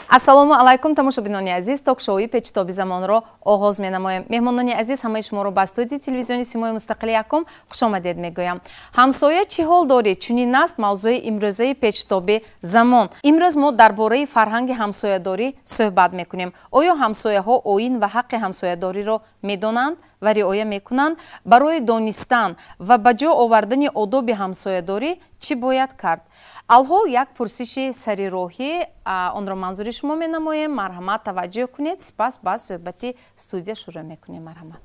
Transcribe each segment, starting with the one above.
ассалому алайкум тамошобинони азиз, ток-шоуи печтоби замонро оғоз менамоем. Меҳмонони азиз, ҳамаи шуморо ба студияи телевизиони Симои Мустақили Якум хушомадед мегӯям. Ҳамсоя чӣ ҳол доред? Чунин аст мавзӯи имрӯзаи печтоби замон. Имрӯз мо дар бораи фарҳанги ҳамсоядорӣ суҳбат мекунем. Оё ҳамсояҳо оин ва ҳаққи ҳамсоядориро медонанд ва риоя мекунанд? Барои донистан ва ба ҷо овардани одоби ҳамсоядорӣ чӣ бояд кард? алҳол як пурсиши сарироҳӣ, онро манзури шумо менамоем. Марҳамат, таваҷҷӯҳ кунед. Сипас ба суҳбати студия шурӯъ мекунем. Марҳамат.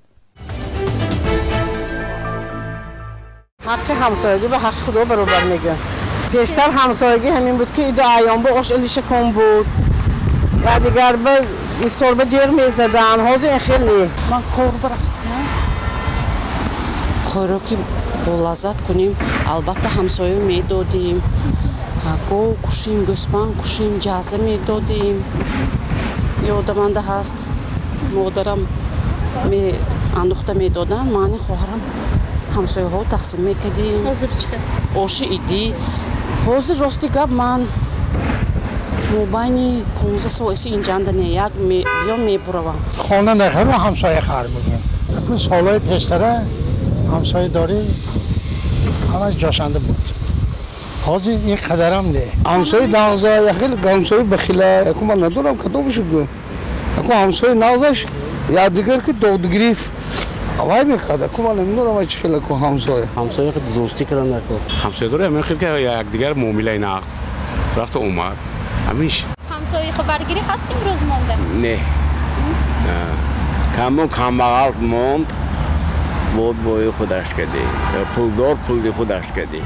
ҳаққи ҳамсоягӣ ба ҳаққи худо баробар мегӯяд. пештар ҳамсоягӣ ҳамин буд ки иду аёнба ош илишакон буд ва дигар ба ифторба ҷеғ мезадан. ҳозир ин хеле ман кор барафтам коро ки бо лаззат кунем. албатта ҳамсоя медодем, гов кушем, гӯспан кушем, ҷаза медодем. ёдаманда ҳаст модарам андохта медоданд, мани хоҳарам ҳамсояҳо тақсим мекардем. оши идӣ ҳозир рости гап ман мобайни 15 соаси инҷандане як ё мебуравам. хона нахаро ҳамсоя хар мегӯем. солҳои пештара ҳамсоядорӣ ҳамаш ҷошанда буд. ҳозир ин қадарам не. ҳамсои нағза яхел ҳамсои бахила яку ман надорам кадомашу гӯ. яку ҳамсои нағзаш якдигар ки додгириф вай мекард. яку ман намедонам чӣ хел яку ҳамсоя. ҳамсоя хеле дӯстӣ кардан яку. ҳамсоядорӣ ҳамин хел ки якдигар муомилаи нағз рафту омад. ҳамиш. ҳамсояи хабаргирӣ ҳаст имрӯз монда? Не. камон камбағал монд. бод бои худаш кади. пулдор пули худаш кади.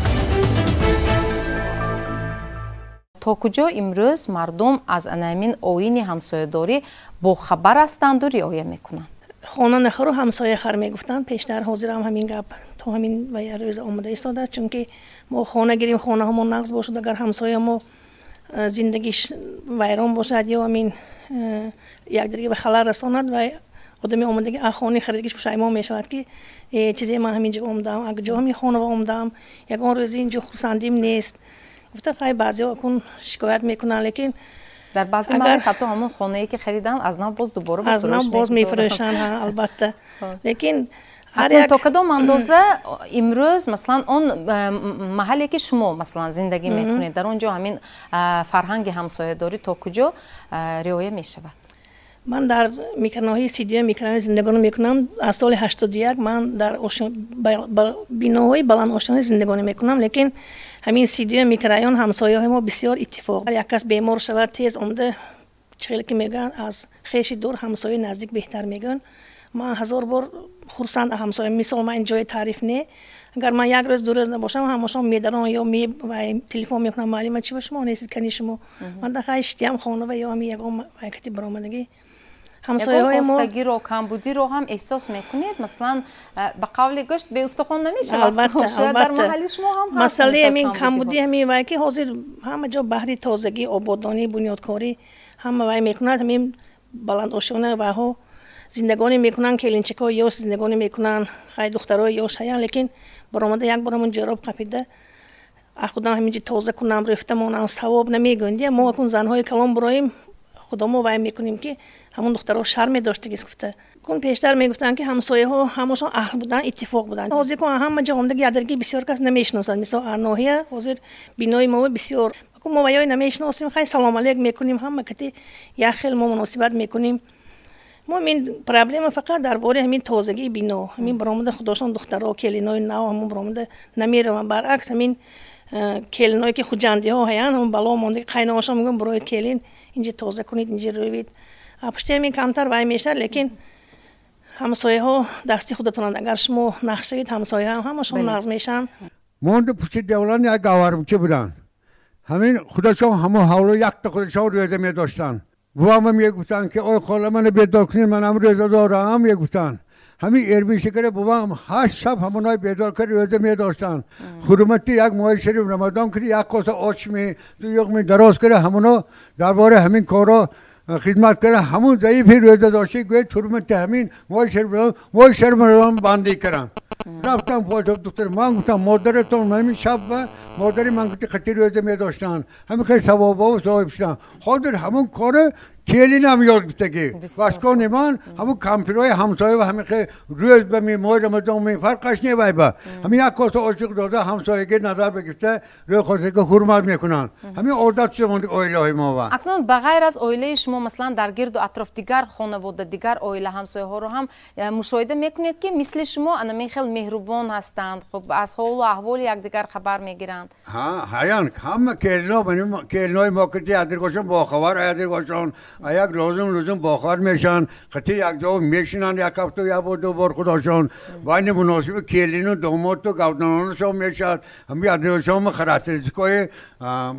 то куҷо имрӯз мардум аз анамин оини ҳамсоядорӣ бохабар ҳастанду риоя мекунанд? хона нахаро ҳамсоя хар мегуфтанд. пештар ҳозирам ҳамин гап то ҳамин ва як рӯза омада истодааст, чунки мо хона гирем, хонаҳомон нағз бошад, агар ҳамсоя мо зиндагиш вайрон бошад ё ҳамин якдигарга ба халал расонад ва одами омадаги хонаи харидагиш пушаймон мешавад ки чизе ман ҳаминҷо омдаам, акҷо ҳамин хонава омдаам, ягон рӯзи инҷо хурсандим нест. гуфта хай баъзеҳо акун шикоят мекунанд, лекин дар баъзе маварид ҳатто ҳамон хонае ки хариданд аз нав боз дубора аз нав боз мефурӯшанд. албатта лекин то кадом андоза имрӯз масалан он маҳалле ки шумо масалан зиндагӣ мекунед, дар он ҷо ҳамин фарҳанги ҳамсоядорӣ то куҷо риоя мешавад? ман дар микроноҳии сидиё микрорайон зиндагонӣ мекунам. аз соли 81 ман дар биноҳои баландошонӣ зиндагонӣ мекунам, лекин ҳамин сидиё микрорайон ҳамсояҳои мо бисёр иттифоқ. як кас бемор шавад тез омада чихеле ки мегӯянд аз хеши дур ҳамсояи наздик беҳтар мегӯянд. ман ҳазор бор хурсанд ҳамсоя. мисол ман ин ҷои таъриф не, агар ман як рӯз ду рӯз набошам ҳамошон медарон ё телефон мекунам маълима чи ба шумо нестед кани шумо. ман дахай штиям хонава ё ҳамин ягон ҳаракати баромадагӣ ҳамсояҳои мо ҳостагиро камбудиро ҳам эҳсос мекунед? масалан ба қавли гӯшт беустухон намешавад. албатта дар маҳалли шумо ҳам масъалаи ҳамин камбудӣ ҳамин вай ки ҳозир ҳама ҷо баҳри тозагӣ, ободонӣ, бунёдкорӣ ҳама вай мекунад. ҳамин баландошона вайҳо зиндагонӣ мекунанд, келинчакҳои ёш зиндагонӣ мекунанд, хай духтарои ёш ҳаянд, лекин баромада як бор ҳамон ҷороб қапида худам ҳаминҷи тоза кунам, рифта монам, савоб намегӯянд. мо акун занҳои калон буроим худо мо вай мекунем ки ҳамон духтаро шарм медоштагист гуфта. кун пештар мегуфтанд ки ҳамсояҳо ҳамашон аҳл буданд, иттифоқ буданд. ҳозир кун ҳама ҷо омдаги якдигарги бисёр кас намешиносанд. мисол арноҳия ҳозир бинои мо бисёр мо ваёи намешиносем, хай салом алейк мекунем, ҳама кати як хел мо муносибат мекунем. мо ин проблема фақат дар бори ҳамин тозагии бино, ҳамин баромада худошон духтаро, келинои нав ҳамон баромада намераванд. баръакс ҳамин келиное ки хуҷандиҳо ҳаянд, ҳамон бало мондаги қайноашон мегӯянд бироед келин инҷи тоза кунед, инҷи рӯвед. пушти ҳамин камтар вай мешавад, лекин ҳамсояҳо дасти худатонанд. агар шумо нақш шавед ҳамсояҳо ҳамашон нағз мешаванд. монду пушти девлан як гаварбучи буданд. ҳамин худашон ҳамо ҳавло якта худашон рӯза медоштанд. бувама мегуфтанд ки ой хола мана бедор кунед, ман ам рӯза дорам мегуфтанд. ҳамин эрмишикара бувам 8 шаб ҳамонои бедор карди рӯза медоштанд. ҳурмати як моҳи шариф рамазон киди як коса очми ду юқми дароз кида ҳамоно дар бори ҳамин коро خدمت کرده همون ضعیفی روزه داشته گوید حرمت همین وای شرم بندی کردن. رفتم پاس دکتر من گفتم مادرتون من شب مادری من گفتی خطی روزه می داشتن همین خیلی ثوابا و صاحب شدن خاطر همون کار کلی نمیاد بتگی واسکو نیمان همون کامپیوترهای همسایه و همین خیلی روز به می ماه رمضان می فرقش نیوای با همین یک کاسه عاشق داده همسایگی نظر بگیرته روی خودش که حرمت میکنن همین عادت شما اویله ما و اکنون بغیر از اویله شما مثلا در گرد و اطراف دیگر خانواده دیگر اویله همسایه ها رو هم مشاهده میکنید که مثل شما انمی خیلی مهربان هستند خب از حال و احوال یکدیگر خبر میگیرند هایان همه کلنای ما که ادرگاشون باخبر ادرگاشون یک لازم باخبر میشن خطی یک جا میشینن یک هفته یا دو بار خداشون بین مناسب کلین و داماد و گودنانشون میشد همین ادرگاشون خراتریسکای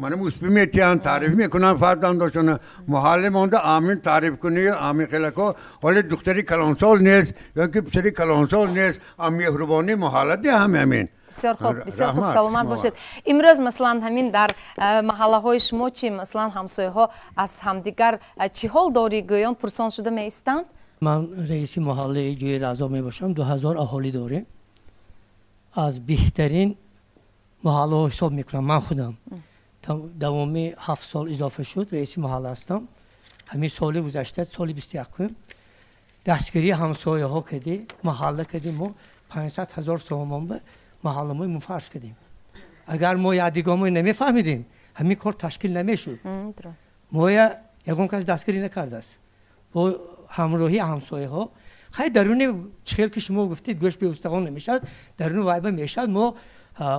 من مسبی میتیان تعریف میکنن فردان داشتن محل مونده آمین تعریف کنی آمین خلکو ولی دختری کلانسال نیست یا که پسری کلانسال نیست آمین مهربانی محله همین بسیار خوب سلامت باشید امروز مثلا همین در محله های شما چی مثلا همسایه ها از همدیگر چی حال داری گویان پرسان شده می ایستند من رئیس محله جوی رضا می باشم 2000 اهالی داریم از بهترین محله ها حساب میکنم من خودم دوامی 7 سال اضافه شد رئیس محله هستم همین سال گذشته سال 21 دستگیری همسایه ها کردی محله کردیم ما 500,000 تومان به محله ما منفرش کردیم اگر ما یادگاهی نمیفهمیدیم همین کار تشکیل نمیشد ما یکم کس دستگیری نکرده است با همراهی همسایه ها خیلی درون چهل که شما گفتید گوش به استخوان نمیشد درون وایبه میشد ما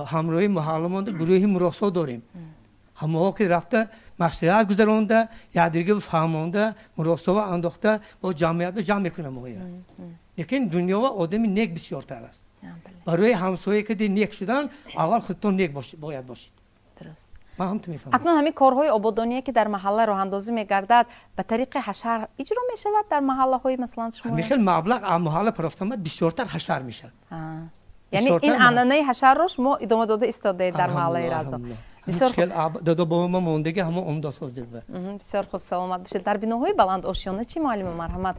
همراهی محله مانده گروهی مراسا داریم همه ها که رفته مصلحت گذرانده یادگیری فهمانده مراسا و انداخته با جمعیت به جمع میکنه ما لیکن دنیا و آدمی نیک بسیار تر است برای همسایه که نیک شدن اول خودتون نیک باید باشید درست من هم تو میفهمم اکنون همین کارهای آبادانی که در محله راه اندازی میگردد به طریق حشر اجرا میشود در محله های مثلا شما میخواد مبلغ محله پرفتامد بسیارتر حشر میشه یعنی این عنعنه حشر رو شما ادامه داده استاده در محله رضا بسیار دادا با ما موندگی همه عمده سازده بسیار خوب سلامت باشید در بناهای بلند آشیانه چی معلم مرحمت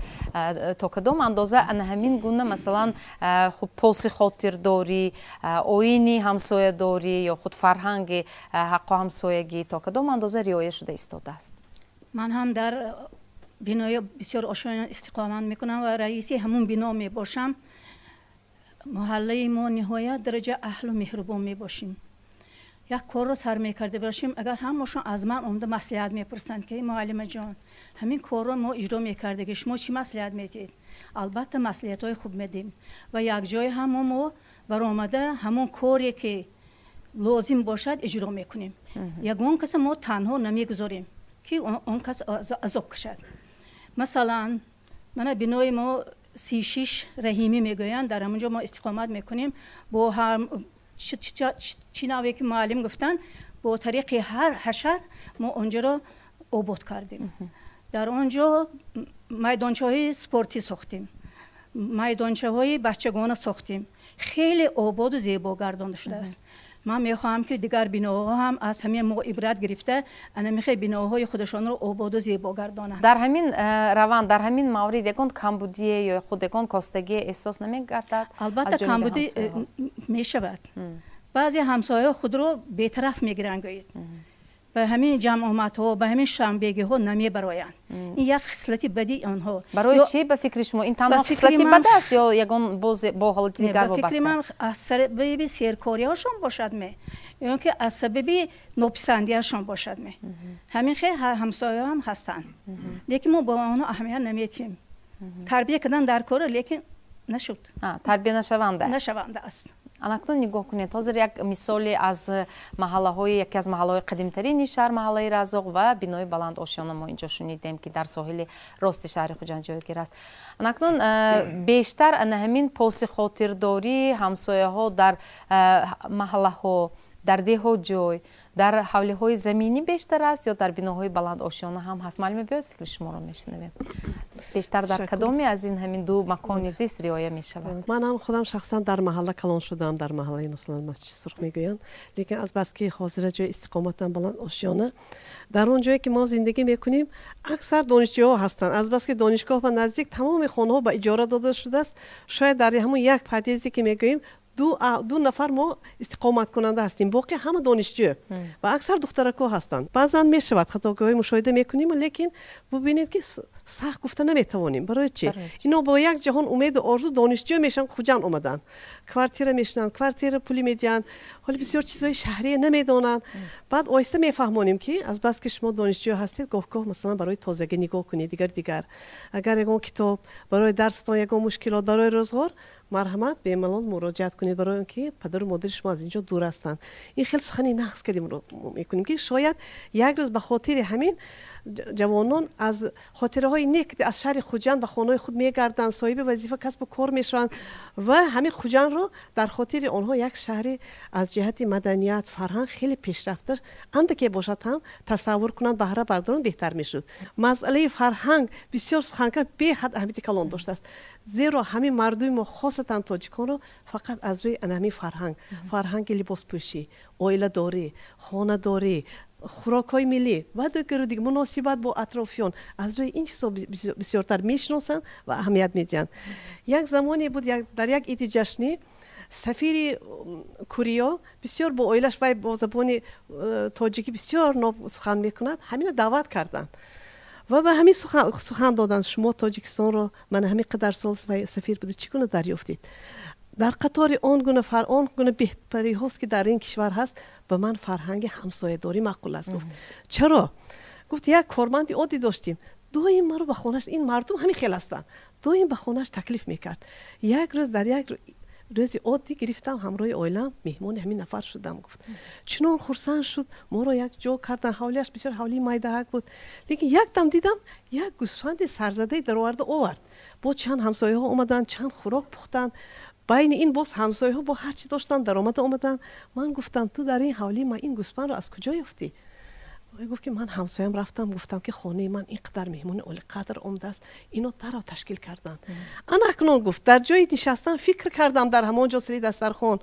تا کدام اندازه ان همین گونه مثلا خب پلس خاطرداری آیینی همسایه داری یا خود فرهنگ حق همسایگی تا کدام اندازه رعایت شده ایستاده است من هم در بنای بسیار آشیانه استقامت میکنم و رئیسی همون بنا می باشم محله ما نهایت درجه اهل و مهربان می باشیم یک کار رو سر میکرده باشیم اگر همشون از من اونده مصلحت میپرسند که معلم جان همین کار رو ما اجرا میکرده که شما چی مصلحت میدید البته مصلحت های خوب میدیم و یک جای هم ما برآمده همون کاری که لازم باشد اجرا میکنیم یگان کس ما تنها نمیگذاریم که اون کس عذاب کشد مثلا من بنای ما 36 رحیمی میگویند در همونجا ما استقامت میکنیم با هم چی نوعی که معلم گفتن با طریق هر حشر ما اونجا رو آباد کردیم در اونجا میدانچه های سپورتی ساختیم میدانچه های بچگانه ساختیم خیلی آباد و زیبا گردانده شده است من میخواهم که دیگر بناها هم از همین ما عبرت گرفته انا میخوای بناهای خودشان رو آباد و زیبا گردانند در همین روند در همین مورد یکون کمبودی یا خودگان کاستگی احساس نمیگردد البته کمبودی میشود بعضی همسایه خود رو بی‌طرف میگیرند به همین جمعیت ها به همین شنبگی ها نمیبرایند این یک خصلتی بدی آنها برای چی به فکر شما این تنها خصلتی بد است یا یگان با حالت دیگر وابسته به فکر من از سبب سیرکاری هاشون باشد می یا که از سبب ناپسندی هاشون باشد می همین خیلی همسایه هم هستند لیکن ما با آنها اهمیت نمیدیم تربیت کردن در کار لیکن نشد تربیت نشونده است اکنون نگاه کنید حاضر یک مثالی از محله های یکی از محله های قدیم ترین شهر محله رزاق و بنای بلند آشیانه ما اینجا شنیدیم که در ساحل راست شهر خوجند جایگیر است اکنون بیشتر همین پلس خاطرداری همسایه ها در محله ها در ده ها جای در حوله های زمینی بیشتر است یا در بناهای بلند آشیانه هم هست معلومه بیاد فکر شما رو میشنویم بیشتر در کدامی از این همین دو مکان زیست رعایت میشود من هم خودم شخصا در محله کلان شدم در محله مثلا مسجد سرخ میگویند لیکن از بس که حاضر جای استقامتم بلند آشیانه در اون جایی که ما زندگی میکنیم اکثر دانشجوها هستند از بس که دانشگاه و نزدیک تمام خانه ها به اجاره داده شده است شاید در همون یک پدیزی که میگوییم دو نفر ما استقامت کننده هستیم، باقی همه دانشجو و اکثر دخترک‌ها هستند. بعضا میشود خطاگاهی مشاهده میکنیم، لیکن ببینید که سخت گفته نمیتوانیم. برای چی؟ اینا با یک جهان امید و آرزو دانشجو میشن، خوجان اومدن، کوارتیر میشنن، کوارتیر پولی میدین، حالا بسیار چیزای شهری نمیدونن. بعد آیسته میفهمونیم که از بس که شما دانشجو هستید، گاه مثلا برای تازگی نگاه کنید دیگر اگر یگان کتاب برای درستان یگان مشکلات برای روزگار، مرحمت به ملال مراجعت کنید، برای اینکه پدر و مادر شما از اینجا دور هستند. این خیلی سخنی نقص کردیم رو میکنیم که شاید یک روز به خاطر همین جوانان از خاطره های نیک از شهر خوجند به خانه خود میگردند، صاحب وظیفه کسب و کار میشن و همین خوجند رو در خاطر آنها یک شهر از جهت مدنیت فرهنگ خیلی پیشرفته اند که باشد هم تصور کنند بهره بردارن بهتر میشد. مسئله فرهنگ بسیار سخنگر به حد اهمیت کلان داشته است، زیرا همین مردم خاصتا تاجیکان رو فقط از روی انمی فرهنگ لباس پوشی، عائله داری، خانه داری، خوراک‌های ملی و دیگه مناسبت با اطرافیان از روی این چیزا بسیارتر میشناسند و اهمیت میدن. یک زمانی بود در یک عید جشنی سفیر کوریا بسیار با عائلش و با زبان تاجیکی بسیار سخن میکند، همین دعوت کردند و به همین سخن دادن شما تاجیکستان رو من همین قدر سال سفیر بوده چگونه دریافتید؟ در قطار آن گونه بهتری هاست که در این کشور هست به من فرهنگ همسایه داری معقول است. گفت چرا؟ گفت یک کارمند عادی داشتیم، دویم ما رو به خونش، این مردم همین خیلی هستن، دویم به خونش تکلیف میکرد. یک روز در یک روز عادی گرفتم همراه عائله‌ام مهمان همین نفر شدم. گفت چنان خرسند شد، ما رو یک جو کردن، حولیش بسیار حولی مایدهک بود، لیکن یک دم دیدم یک گوسفند سرزده در آورد، با چند همسایه ها اومدن، چند خوراک پختن، بین این باز همسایه ها با هر چی داشتن درآمد اومدن. من گفتم تو در این حوالی من این گوسفند رو از کجا یافتی؟ گفت که من همسایم رفتم گفتم که خانه من اینقدر مهمون اولی قدر عمده است، اینو درا تشکیل کردن. انا اکنون گفت در جای نشستن فکر کردم در همانجا سری دسترخوان،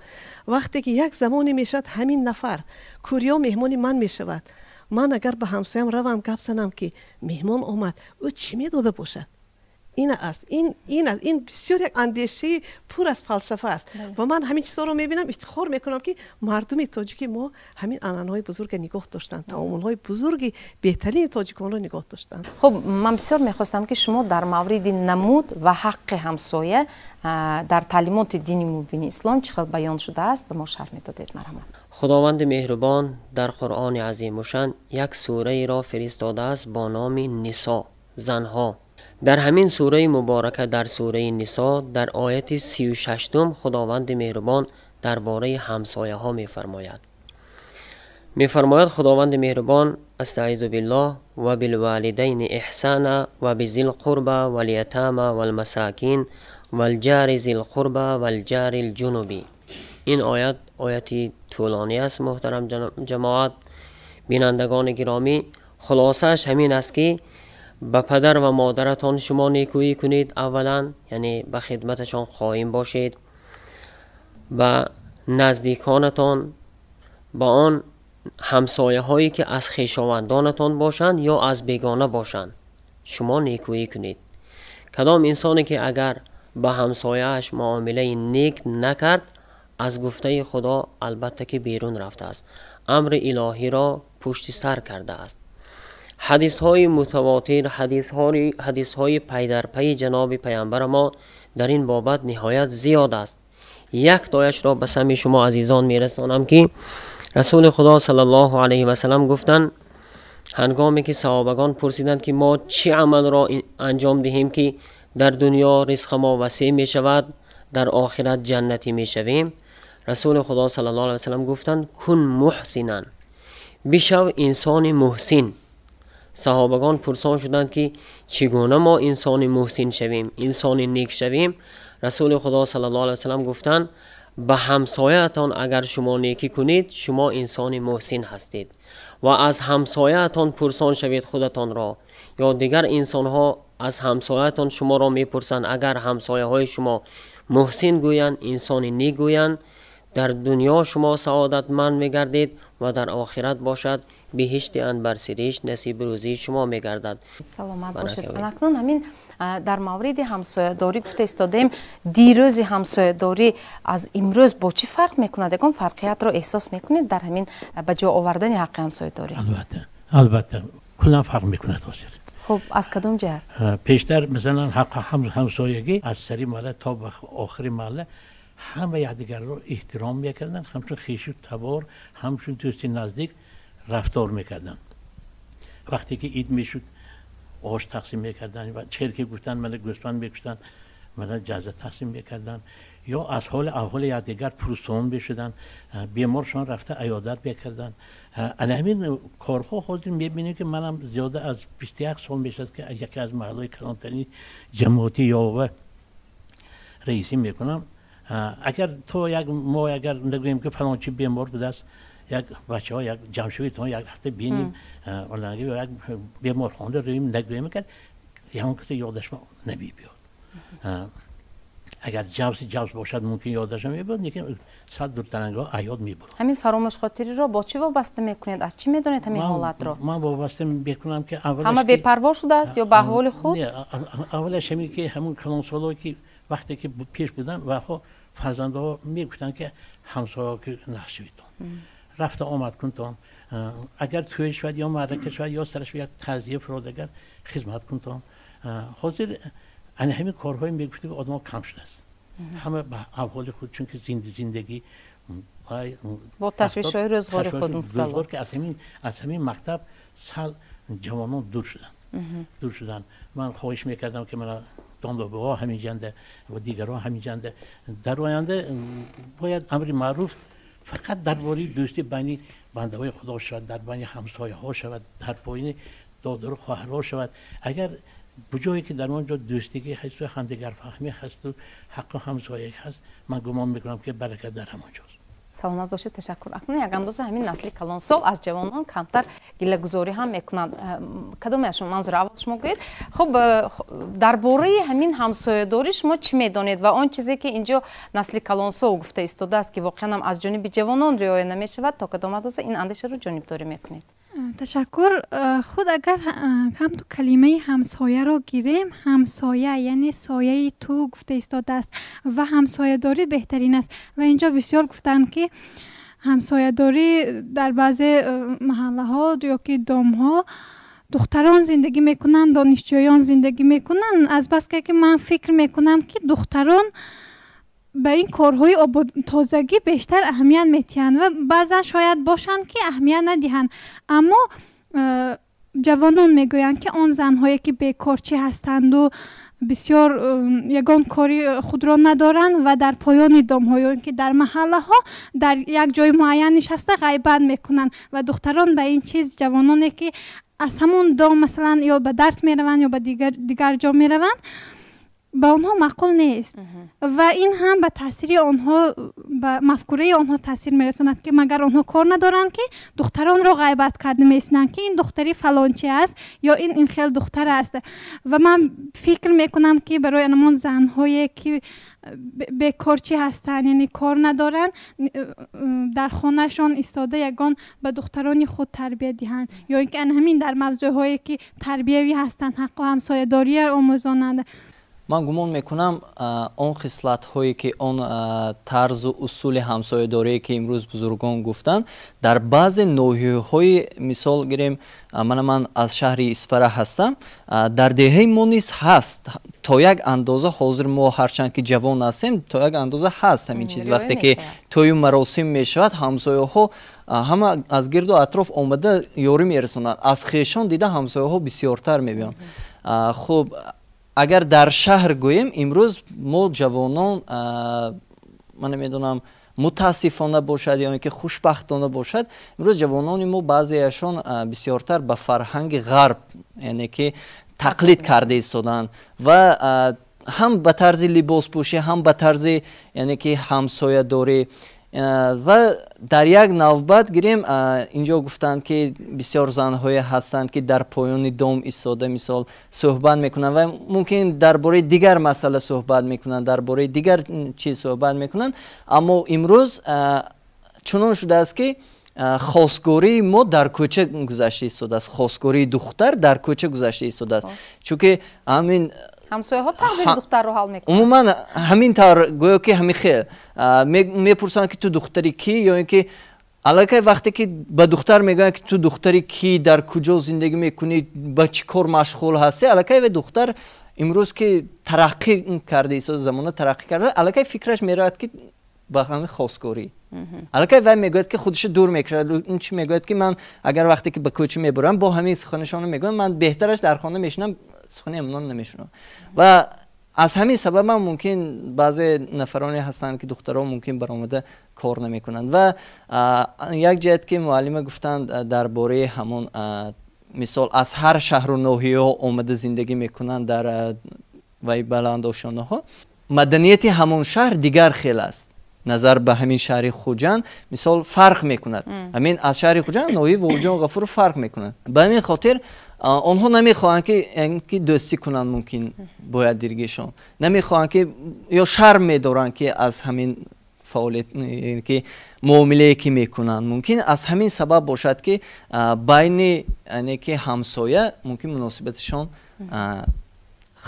وقتی که یک زمانی میشد همین نفر کوریا مهمونی من میشود، من اگر به همسایم روم گپ زنم که مهمان اومد او چی میداده باشد؟ این است، این بسیار یک اندیشه پر از فلسفه است و من همین چیزا رو میبینم افتخار میکنم که مردم تاجیکی ما همین عنعنه‌های بزرگ نگاه داشتن، تعامل‌های بزرگ بهترین تاجیکان رو نگاه داشتن. خب من بسیار میخواستم که شما در مورد نمود و حق همسایه در تعلیمات دینی مبین اسلام چقدر بیان شده است به ما شرح میدادید؟ مرحمت. خداوند مهربان در قرآن عظیم و شان یک سوره را فرستاده است با نام نساء، زنها. در همین سوره مبارکه در سوره نساء در آیت 36 خداوند مهربان درباره همسایه ها میفرماید خداوند مهربان استعیذ بالله و بالوالدین احسانا و بذی القربى والیتامى والمساکین والجار ذی القربى والجار الجنوبی. این آیتی طولانی است محترم جماعت بینندگان گرامی. خلاصش همین است که به پدر و مادرتان شما نیکویی کنید، اولا یعنی به خدمتشان قائم باشید، به نزدیکانتان، با آن همسایه هایی که از خویشاوندانتان باشند یا از بیگانه باشند شما نیکویی کنید. کدام انسانی که اگر به همسایه‌اش معامله نیک نکرد از گفته خدا البته که بیرون رفته است، امر الهی را پشت سر کرده است. حدیث های متواتر، حدیث های پی در پی جناب پیامبر ما در این بابت نهایت زیاد است. یک تایش را به سمع شما عزیزان میرسانم که رسول خدا صلی الله علیه و سلم گفتند هنگامی که صحابگان پرسیدند که ما چه عمل را انجام دهیم که در دنیا رزق ما وسیع می شود، در آخرت جنتی می شویم، رسول خدا صلی الله علیه و سلم گفتند کن محسنا، بشو انسان محسن. صحابگان پرسان شدند که چگونه ما انسان محسن شویم، انسان نیک شویم؟ رسول خدا صلی الله علیه و سلم گفتند به همسایه‌تان اگر شما نیکی کنید شما انسان محسن هستید و از همسایه‌تان پرسان شوید خودتان را، یا دیگر انسان ها از همسایه‌تان شما را میپرسند اگر همسایه های شما محسن گویند، انسان نیک گویند، در دنیا شما سعادتمند میگردید و در آخرت باشد بهشت انبر سریش نصیب روزی شما میگردد. سلامت باشید. اکنون همین дар мавриди ҳамсоядорӣ гуфта истодем дирӯзи ҳамсоядорӣ аз имрӯз бо чӣ фарқ мекунад? Ягон фарқиятро эҳсос мекунед дар ҳамин ба ҷо овардани ҳаққи ҳамсоядорӣ? албатта кулан фарқ мекунад ҳозир. خب از کدوم جهت؟ پیشتر مثلا حق همسایگی از سری محله تا به آخری محله همه یکدیگر رو احترام میکردن، همچون خویش و تبار، همچون دوستی نزدیک رفتار میکردن. وقتی که عید میشد آش تقسیم میکردن و چرکی گفتن من گوسفند میکشتن من جزا تقسیم میکردن یا از حال احوال یکدیگر پرسان میشدن، بیمارشان رفته عیادت میکردن. همین کارها حاضر میبینیم که منم زیاده از 21 سال میشد که یکی از محلهای کلانتری جماعتی یا رئیسی میکنم. اگر تو ما اگر نگوییم که فلان چی بیمار بوده است، یک بچه ها یک جمشوی تو یک هفته بینیم ولنگی یک بیمار خانده رویم نگوییم که یهان کسی یادش نمی بیاد. اگر جوز باشد ممکن یادش میبود، لیکن صد دور ترنگا عیاد میبود. همین فراموش خاطری رو با چی وابسته میکنید؟ از چی میدونید همین حالت رو؟ من وابسته میکنم که اولش همه بی‌پروا شده است یا به احوال خود؟ نه، اولش همین که همون کلانسالایی که وقتی که پیش بودن و فرزنده ها میگفتن که همسایه که نخشویتون رفته آمد کنتون، اگر توی شود یا معرکه شود یا سرش یک تعزیه فرادگر خدمت کنتون. حاضر این همین کارهای میگفته که آدم کم شده است، همه به احوال خود، چون که زندگی با تشویش‌های روزگاری خود مبتلا که از همین مکتب سال جوانان دور شدن. من خواهش میکردم که من دانلوبه ها همین جنده و دیگران همین جنده در آینده باید امر معروف فقط درباره دوستی بین بنده های خدا شود، در بین همسایه ها شود، در پایین دادر و خواهرها شود. اگر بجایی که در آنجا دوستگی هست و همدیگر فهمی هست و حق همسایه هست، من گمان میکنم که برکت در همانجاست. سلامت باشید. تشکر. اکنون یک اندازه همین نسل کلانسال از جوانان کمتر گله‌گذاری هم میکنند. کدومشون منظور اول شما گویید؟ خب درباره همین همسایه‌داری شما چی میدونید و آن چیزی که اینجا نسل کلانسال گفته ایستاده است که واقعا هم از جانب جوانان رعایت نمیشود، تا کدام اندازه این اندیشه رو جانبداری میکنید؟ تشکر. خود اگر هم تو کلمه همسایه رو گیریم، همسایه یعنی سایه تو گفته ایستاده است و همسایه داری بهترین است و اینجا بسیار گفتن که همسایه داری در بعضی محله ها یا که دام ها دختران زندگی میکنن، دانشجویان زندگی میکنن، از بس که من فکر میکنم که دختران به این کارهای تازگی بیشتر اهمیت میتین و بعضا شاید باشن که اهمیت ندهن، اما جوانان میگوین که آن زنهایی که بیکارچی هستند و بسیار یگان کاری خود را ندارند و در پایان دامهایی که در محله ها در یک جای معین نشسته غیبت میکنن و دختران به این چیز، جوانانی که از همون دام مثلا یا به درس میروند یا به دیگر جا میروند، به آنها معقول نیست و این هم به تاثیر آنها، به مفکوره آنها تاثیر میرسوند که مگر آنها کار ندارند که دختران را غیبت کرده میسنند که این دختری فلانچی است یا این خیلی دختر است. و من فکر میکنم که برای انمان زنهایی که بیکارچی هستند یعنی کار ندارن، در خانهشان ایستاده یگان به دختران خود تربیت دهند یا اینکه همین در موضوعهایی که تربیوی هستند حق و همسایه‌داری را آموزانند. من گمان میکنم اون خصلت هایی که اون طرز و اصول همسایه‌داری که امروز بزرگان گفتن در بعض نوحیه های، مثال گیریم من از شهر اسفره هستم، در دهه ما نیز هست تا یک اندازه. حاضر ما هرچند که جوان هستیم تا یک اندازه هست همین چیز. وقتی که توی مراسم میشود همسایه ها همه از گرد و اطراف آمده یاری میرسونند، از خیشان دیده همسایه ها بسیارتر میبینند. خب اگر در شهر گوییم امروز ما جوانان، من نمیدونم متاسفانه باشد یا اینکه خوشبختانه باشد، امروز جوانان ما بعضیشان بسیارتر به فرهنگ غرب یعنی که تقلید کرده ایستادند و هم به طرز لباس پوشی، هم به طرز یعنی که همسایه داری و در یک نوبت گیریم اینجا گفتند که بسیار زنهای هستند که در پایان دام ایستاده مثال صحبت میکنند و ممکن درباره دیگر مسئله صحبت میکنند، درباره دیگر چیز صحبت میکنند، اما امروز چنان شده است که خواستگاری ما در کوچه گذشته ایستاده است، خواستگاری دختر در کوچه گذشته ایستاده است، چون که همین ҳамсояҳо тағдири духтарро ҳал мекунанд. умуман ҳамин тавр гӯё ки ҳамин хел мепурсанд ки ту духтари кӣ ё ин ки аллакай вақте ки ба духтар мегӯянд ки ту духтари кӣ дар куҷо зиндагӣ мекунӣ ба чӣ кор машғул ҳастӣ аллакай ве духтар имрӯз ки тараққӣ карда исози замона тараққӣ карда аллакай фикраш меравад ки ба ҳамин хоскорӣ аллакай вай мегӯяд ки худашо дур мекушад ин чӣ мегӯяд ки ман агар вақте ки ба кӯча мебурам бо ҳамин суханашона мегӯям ман беҳтараш дар хона мешинам сухани амнон намешунам ва аз ҳамин сабаб ҳам мумкин баъзе нафароне ҳастанд ки духтарҳо мумкин баромада кор намекунанд ва як ҷиҳат ки муаллима гуфтанд дар бораи ҳамон мисол аз ҳар шаҳру ноҳияҳо омада зиндагӣ мекунанд дар вай баландошонаҳо маданияти ҳамон шаҳр дигар хел аст назар ба ҳамин шаҳри хуҷанд мисол фарқ мекунад ҳамин аз шаҳри хуҷанд ноҳияи волиҷон гафур фарқ мекунад ба ҳамин хотир онҳо намехоҳанд ки дӯстӣ кунанд мумкин бо якдигишон намехоҳанд ки ё шарм медоранд ки аз ҳамин фаъолият ки муомилае ки мекунанд мумкин аз ҳамин сабаб бошад ки байни ки ҳамсоя мумкин муносибаташон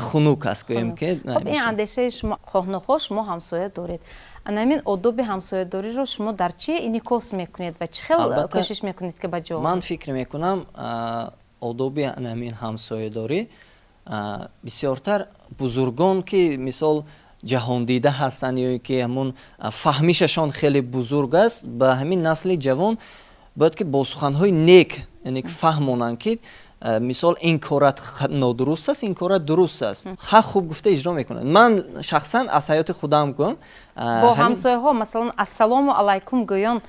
хунук аст гӯем ки ин андешаи шумо хоҳнохоҳ шумо ҳамсоя доред анамин одоби ҳамсоядориро шумо дар чӣ инъикос мекунед ва чӣ хел кӯшиш мекунед ки ба ҷо ман фикр мекунам одоби анамин ҳамсоядорӣ бисёртар бузургон ки мисол ҷаҳондида ҳастанд ё ки ҳамон фаҳмишашон хеле бузург аст ба ҳамин насли ҷавон бояд ки бо суханҳои нек яъне фаҳмонанд ки мисол ин корат нодуруст аст ин корат дуруст аст ҳақ хуб гуфта иҷро мекунад ман шахсан аз ҳаёти худам гӯям бо ҳамсояҳо масалан ассалому алайкум гӯён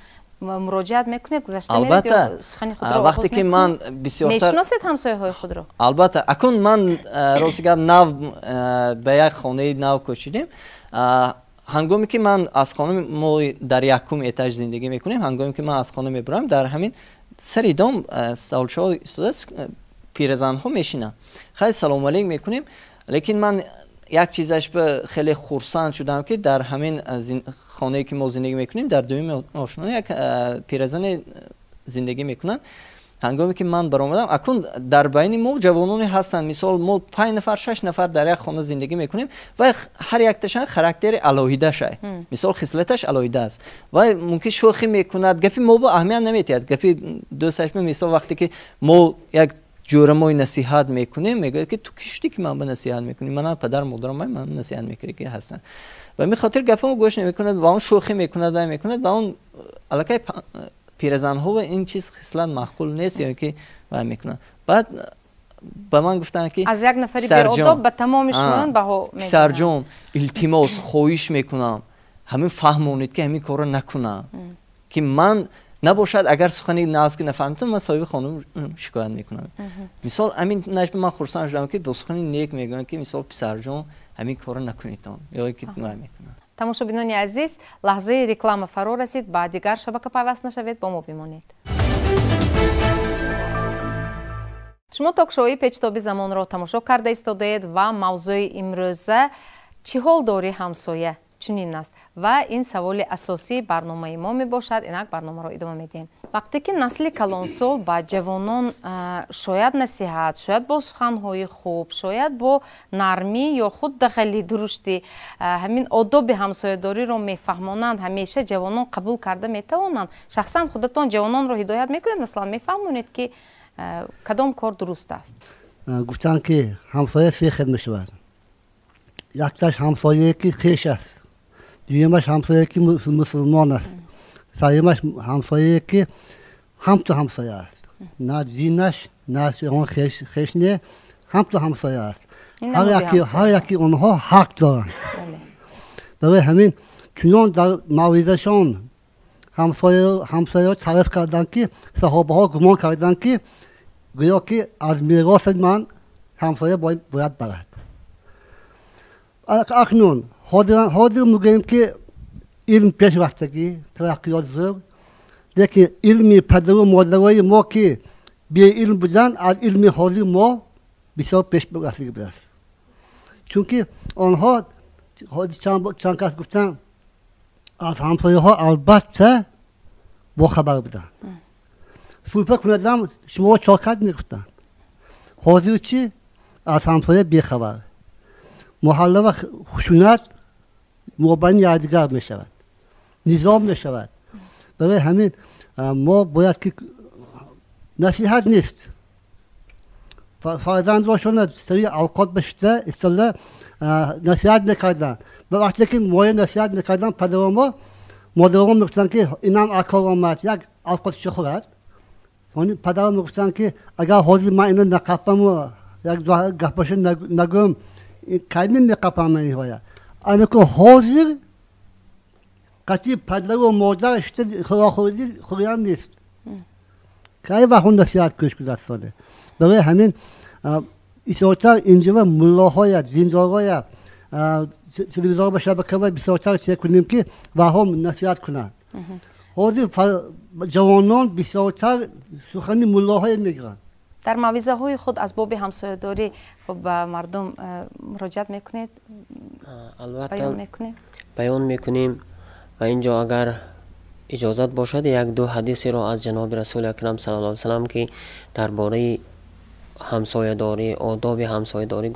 муроҷиат мекунед гузашта меред ё сухани худро вақте ки ман бисёртар мешиносед ҳамсояҳои худро албатта акун ман рости гап нав ба як хонаи нав кӯчидем ҳангоме ки ман аз хона мо дар якум этаж зиндагӣ мекунем ҳангоме ки ман аз хона мебурам дар ҳамин сари дом столчаҳо истодааст пиразанҳо мешинанд хеле салому алейк мекунем лекин ман як чизаш хеле хурсанд шудам ки дар ҳамин хонае ки мо зиндагӣ мекунем дар дуюми ошно як пиразане зиндагӣ мекунанд ҳангоме ки ман баромадам акун дар байни мо ҷавононе ҳастанд мисол мо 5 нафар 6 нафар дар як хона зиндагӣ мекунем ва ҳар якташон характери алоҳидашай мисол хислаташ алоҳида аст ва мумкин шӯхӣ мекунад гапи мо бо аҳамият наметиҳад гапи дӯсташ мисол вақте ки мо як ҷурамои насиҳат мекунем мегӯяд ки ту ки шудӣ ки ман ба насиҳат мекунӣ манам падар модарам ман насиҳат мекунӣ ки ҳастанд ва мехотир гапамо гӯш намекунад ва он шӯхӣ мекунад ва мекунад ва он аллакай пиразанҳо ин чиз хислат маъқул нест ё ки ва мекунад баъд ба ман гуфтанд ки аз як нафари беодоб ба тамоми шумоён баҳо мекунанд писарҷон илтимос хоҳиш мекунам ҳамин фаҳмонед ки ҳамин корро накунанд ки ман набошад агар сухани навз ки нафаҳмидам ман соҳиби хонум шикоят мекунам мисол ҳамин наҷба ман хурсанд шудам ки бо сухани нек мегӯям ки мисол писарҷон ҳамин корро накунедтон ё ки ва мекунам тамошобинони азиз лаҳзаи реклама фаро расид ба дигар шабака пайваст нашавед бо мо бимонед шумо токшоуи печтоби замонро тамошо карда истодаед ва мавзӯи имрӯза чӣ ҳол дорӣ ҳамсоя чунин аст ва ин саволи асосии барномаи мо мебошад инак барномаро идома медиҳем вақте ки насли калонсол ба ҷавонон шояд насиҳат шояд бо суханҳои хуб шояд бо нармӣ ё худ дахали дурушти ҳамин одоби ҳамсоядориро мефаҳмонанд ҳамеша ҷавонон қабул карда метавонанд шахсан худатон ҷавононро ҳидоят мекунед масалан мефаҳмонед ки кадом кор дуруст аст гуфтанд ки ҳамсоя се хел мешавад якташ ҳамсояе ки хеш аст дуюмаш ҳамсояе ки мусулмон аст сеюмаш ҳамсояе ки ҳамту ҳамсоя аст на динаш на он хеш не ҳамту ҳамсоя аст ҳар яки онҳо ҳақ доранд барои ҳамин чунон дар мавъизашон ҳамсояро тариф карданд ки саҳобаҳо гумон карданд ки гӯё ки аз мероси ман ҳамсоя бояд барад акнун ҳозир мегӯем ки илм пешрафтагӣ тараққиёт зӯр лекин илми падару модарои мо ки беилм буданд аз илми ҳозир мо бисёр пеш расида будааст чунки онҳо чанд кас гуфтанд аз ҳамсояҳо албатта бохабар буданд сулҳ кунадам шумо чокат мегуфтанд ҳозир чӣ аз ҳамсоя бехабар محله و خشونت مابین یادگار می شود، نظام می شود. برای همین ما باید که نصیحت نیست، فرزندانشون سری اوقات بشته اصلا نصیحت نکردن و وقتی که ما نصیحت نکردن پدران ما مادران میگفتن که اینم اکار آمد یک اوقات شخورد. پدران میگفتن که اگر حاضر من اینو نقپم و یک گپش نگم کمی نقپم این هایا انا که حاضر قطعی پدر و مادر اشته خوریان نیست که ای وقت نصیحت کش دستانه. برای همین بسیارتر اینجا و ملاهای زندارهای تلویزیون شبکه و بسیارتر چه کنیم که و هم نصیحت کنند. حاضر جوانان بسیارتر سخنی ملاهای میگن. در موعظه های خود از باب همسایه‌داری خب به مردم مراجعت میکنید؟ البته بیان میکنیم و اینجا اگر اجازت باشد یک دو حدیثی را از جناب رسول اکرم صلی الله علیه و سلم که درباره همسایه‌داری آداب همسایه‌داری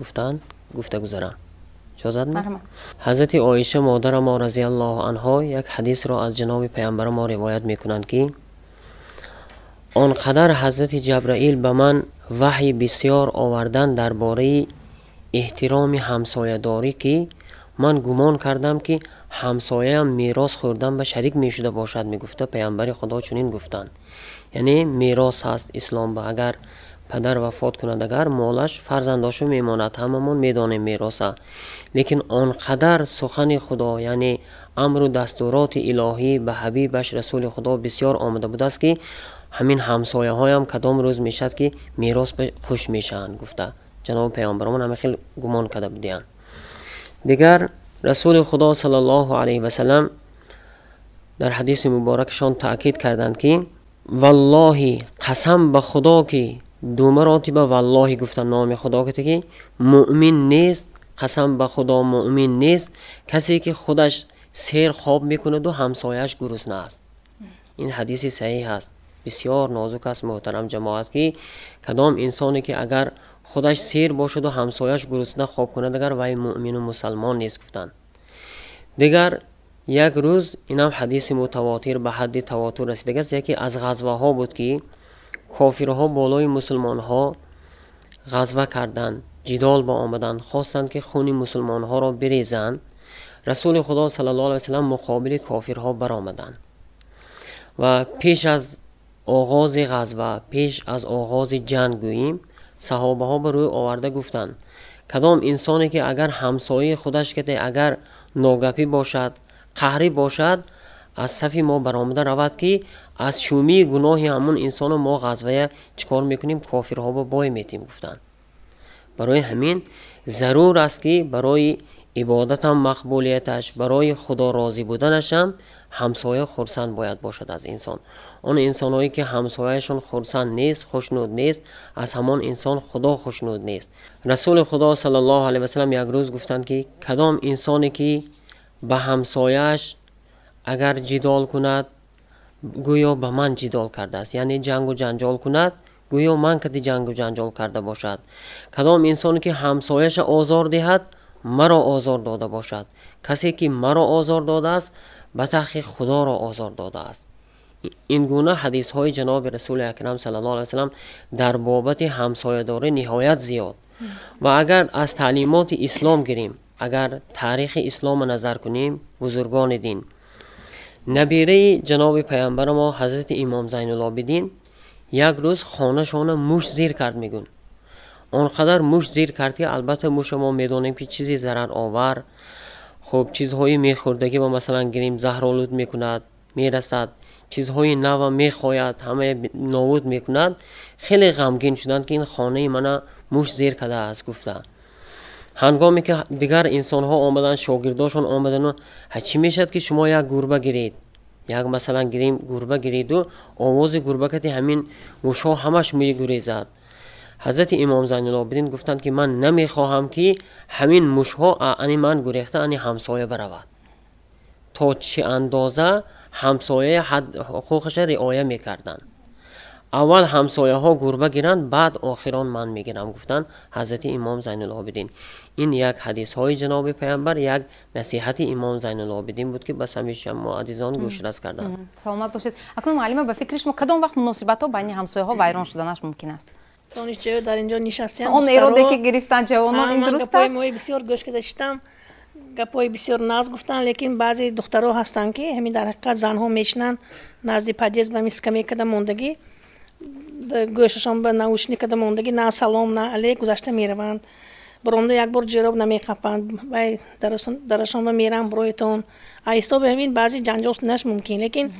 گفته گذارم. اجازت می؟ حضرت عایشه مادر ما رضی الله عنها یک حدیث را از جناب پیامبر ما روایت میکنند که آنقدر حضرت جبرائیل به من وحی بسیار آوردن درباره احترام همسایه‌داری که من گمان کردم که همسایه‌ام میراث خوردن و شریک میشده باشد. میگفته پیامبر خدا چنین گفتند، یعنی میراث هست اسلام با اگر پدر وفات کند اگر مالش فرزنداشو میماند هممون میدانیم میراثه، لیکن آنقدر سخن خدا یعنی امر و دستورات الهی به حبیبش رسول خدا بسیار آمده بود است که همین همسایه هایم کدام روز میشد که میراث خوش میشن. گفته جناب پیامبرمون همه خیلی گمان کرده بودن. دیگر رسول خدا صلی الله علیه و سلم در حدیث مبارکشان تاکید کردند که والله قسم به خدا که دو مراتبه والله گفتن نام خدا که مؤمن نیست، قسم به خدا مؤمن نیست کسی که خودش سیر خواب میکند و همسایش گرسنه است. این حدیث صحیح است، بسیار نازک است محترم جماعت که کدام انسانی که اگر خودش سیر باشد و همسایش گرسنه خواب کند اگر وای مؤمن و مسلمان نیست گفتن. دیگر یک روز اینم حدیث متواتر به حد تواتر رسیده است، یکی از غزوه ها بود که کافرها بالای مسلمان ها غزوه کردند، جدال با آمدند، خواستند که خون مسلمان ها را بریزند. رسول خدا صلی الله علیه و سلم مقابل کافرها برآمدند و پیش از آغاز غزوه، پیش از آغاز جنگ گوییم، صحابه ها به روی آورده گفتند کدام انسانی که اگر همسایه خودش کده اگر ناگپی باشد قهری باشد از صف ما برآمده رود که از شومی گناه همون انسان ما غزوه چکار میکنیم کافرها با بای میتیم گفتند. برای همین ضرور است که برای عبادت هم مقبولیتش برای خدا راضی بودنش هم همسایه خرسند باید باشد از انسان. آن انسانهایی که همسایهشون خرسند نیست خوشنود نیست از همان انسان خدا خوشنود نیست. رسول خدا صلی الله علیه و سلم یک روز گفتند که کدام انسانی که به همسایهش اگر جدال کند گویا به من جدال کرده است، یعنی جنگ و جنجال کند گویا من کدی جنگ و جنجال کرده باشد. کدام انسانی که همسایهش آزار دهد مرا آزار داده باشد. کسی که مرا آزار داده است به تحقیق خدا را آزار داده است. این گونه حدیث های جناب رسول اکرم صلی الله علیه و سلم در بابت همسایه‌داری نهایت زیاد. و اگر از تعلیمات اسلام گیریم، اگر تاریخ اسلام نظر کنیم، بزرگان دین نبیره جناب پیامبر ما حضرت امام زین العابدین یک روز خانه شانه موش زیر کرد میگن. آنقدر موش زیر کرد که البته موش ما میدونیم که چیزی ضرر آور، خب چیزهایی میخوردگی و مثلا گریم زهرآلود میکند، میرسد چیزهای نو میخواید همه نابود میکند. خیلی غمگین شدند که این خانه من موش زیر کرده است. گفته هنگامی که دیگر انسان ها آمدن شاگرداشون آمدن و چی میشد که شما یک گربه گیرید، یک مثلا گریم گربه گیرید و آواز گربه کتی همین موشها همش میگریزد. حضرت امام زین العابدین گفتند که من نمیخواهم که همین موشها انی من گریخته انی همسایه برود. تا چه اندازه همسایه حد حقوقش رعایت میکردند. اول همسایه ها گربه گیرند بعد آخران من میگیرم گفتن حضرت امام زین العابدین. این یک حدیث های جناب پیامبر، یک نصیحت امام زین العابدین بود که بس همیشه ما عزیزان گوش رس کردن. سلامت باشید. اکنون معلم به فکر شما کدام وقت مناسبت ها بین همسایه ها ویران شدنش ممکن است؟ دانشجو در اینجا نشستن، اون ایراده که گرفتن جوانان این درست است؟ من بسیار گوش داشتم، گپای بسیار ناز گفتن، لیکن بعضی دخترها هستن که همین در حقیقت زنها میشنن نزد پدیز به مسکمی کده موندگی، گوششان به ناوشنی کده موندگی، نه سلام نه علیک گذشته میروند، برونده یک بار جراب نمیخپند و درشان به میرن برویتون ایسا به همین بعضی جنجال نش ممکن، لیکن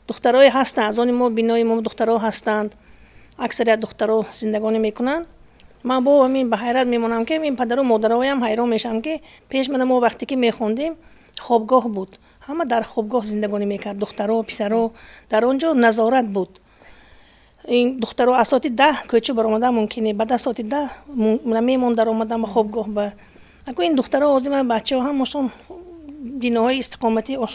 دخترای هستند، از آن ما بینای ما دخترها هستند، اکثریت دخترها زندگانی میکنند. من با همین به حیرت میمونم که این پدر و مادرای هم حیران میشم که پیش من ما وقتی که میخوندیم خوابگاه بود، همه در خوابگاه زندگانی میکرد، دخترها و پسرها در اونجا نظارت بود. این دخترها اساتید 10 کوچه برآمدن ممکنه، بعد اساتید 10 نمیمون در اومدن به خوابگاه. به اگه این دخترها آزم بچه‌ها هم مشون دینهای استقامتی و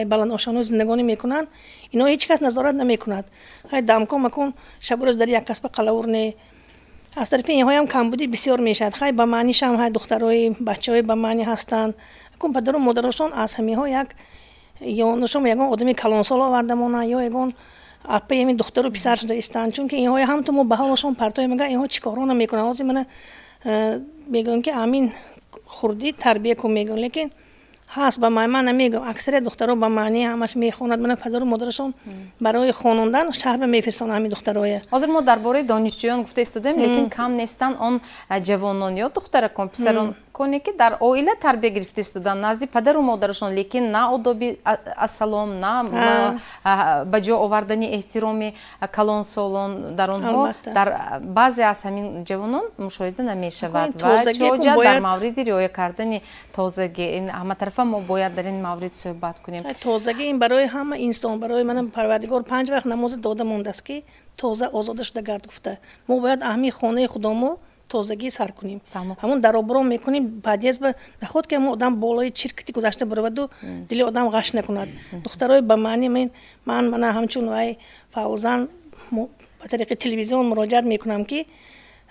بلند آشنا زندگانی میکنن، اینا هیچ کس نظارت نمیکند. خیلی دمکو مکن شب روز در یک کسب قلاور نه. از طرف اینها هم کمبودی بسیار میشد. خیلی به معنیش هم های دخترای بچهای به معنی هستند. اون پدر و مادرشون از همیها یک یا نشون یگان آدمی کلانسال آورده مونه یا یگان اپه همین دختر و پسر شده استند، چون که اینها هم تو به حالشون پرتای میگن اینها چیکارا نمیکنن. واسه من میگن که امین خوردی تربیت کو میگن، لیکن هست به من نمیگم. اکثر دخترها به معنی همش میخوند. من پدر و مادرشون برای خواندن شهر میفرستن همین دخترای. حاضر ما درباره دانشجویان گفته استودیم، لیکن کم نیستن آن جوانان یا دخترکان پسران کنه که در عائله تربیت گرفته استودن نزد پدر و مادرشون، لیکن نه آدابی السلام، نه به جا آوردن احترام کلان سالان در آنها در بعضی از همین جوانان مشاهده نمیشود و چوجا در مورد رعایت کردن تازگی این همه طرفه ما باید در این مورد صحبت کنیم. تازگی این برای همه انسان، برای من پروردگار 5 وقت نماز داده مونده است که تازه آزاد شده گرد گفته. ما باید اهمی خانه خودمو تازگی سر کنیم. همون در آبرام میکنیم بعدیز به نخود که ما آدم بالای چرکتی گذشته برود و دل آدم غش نکند. دخترای به معنی من همچون وای فوزان به طریق تلویزیون مراجعت میکنم که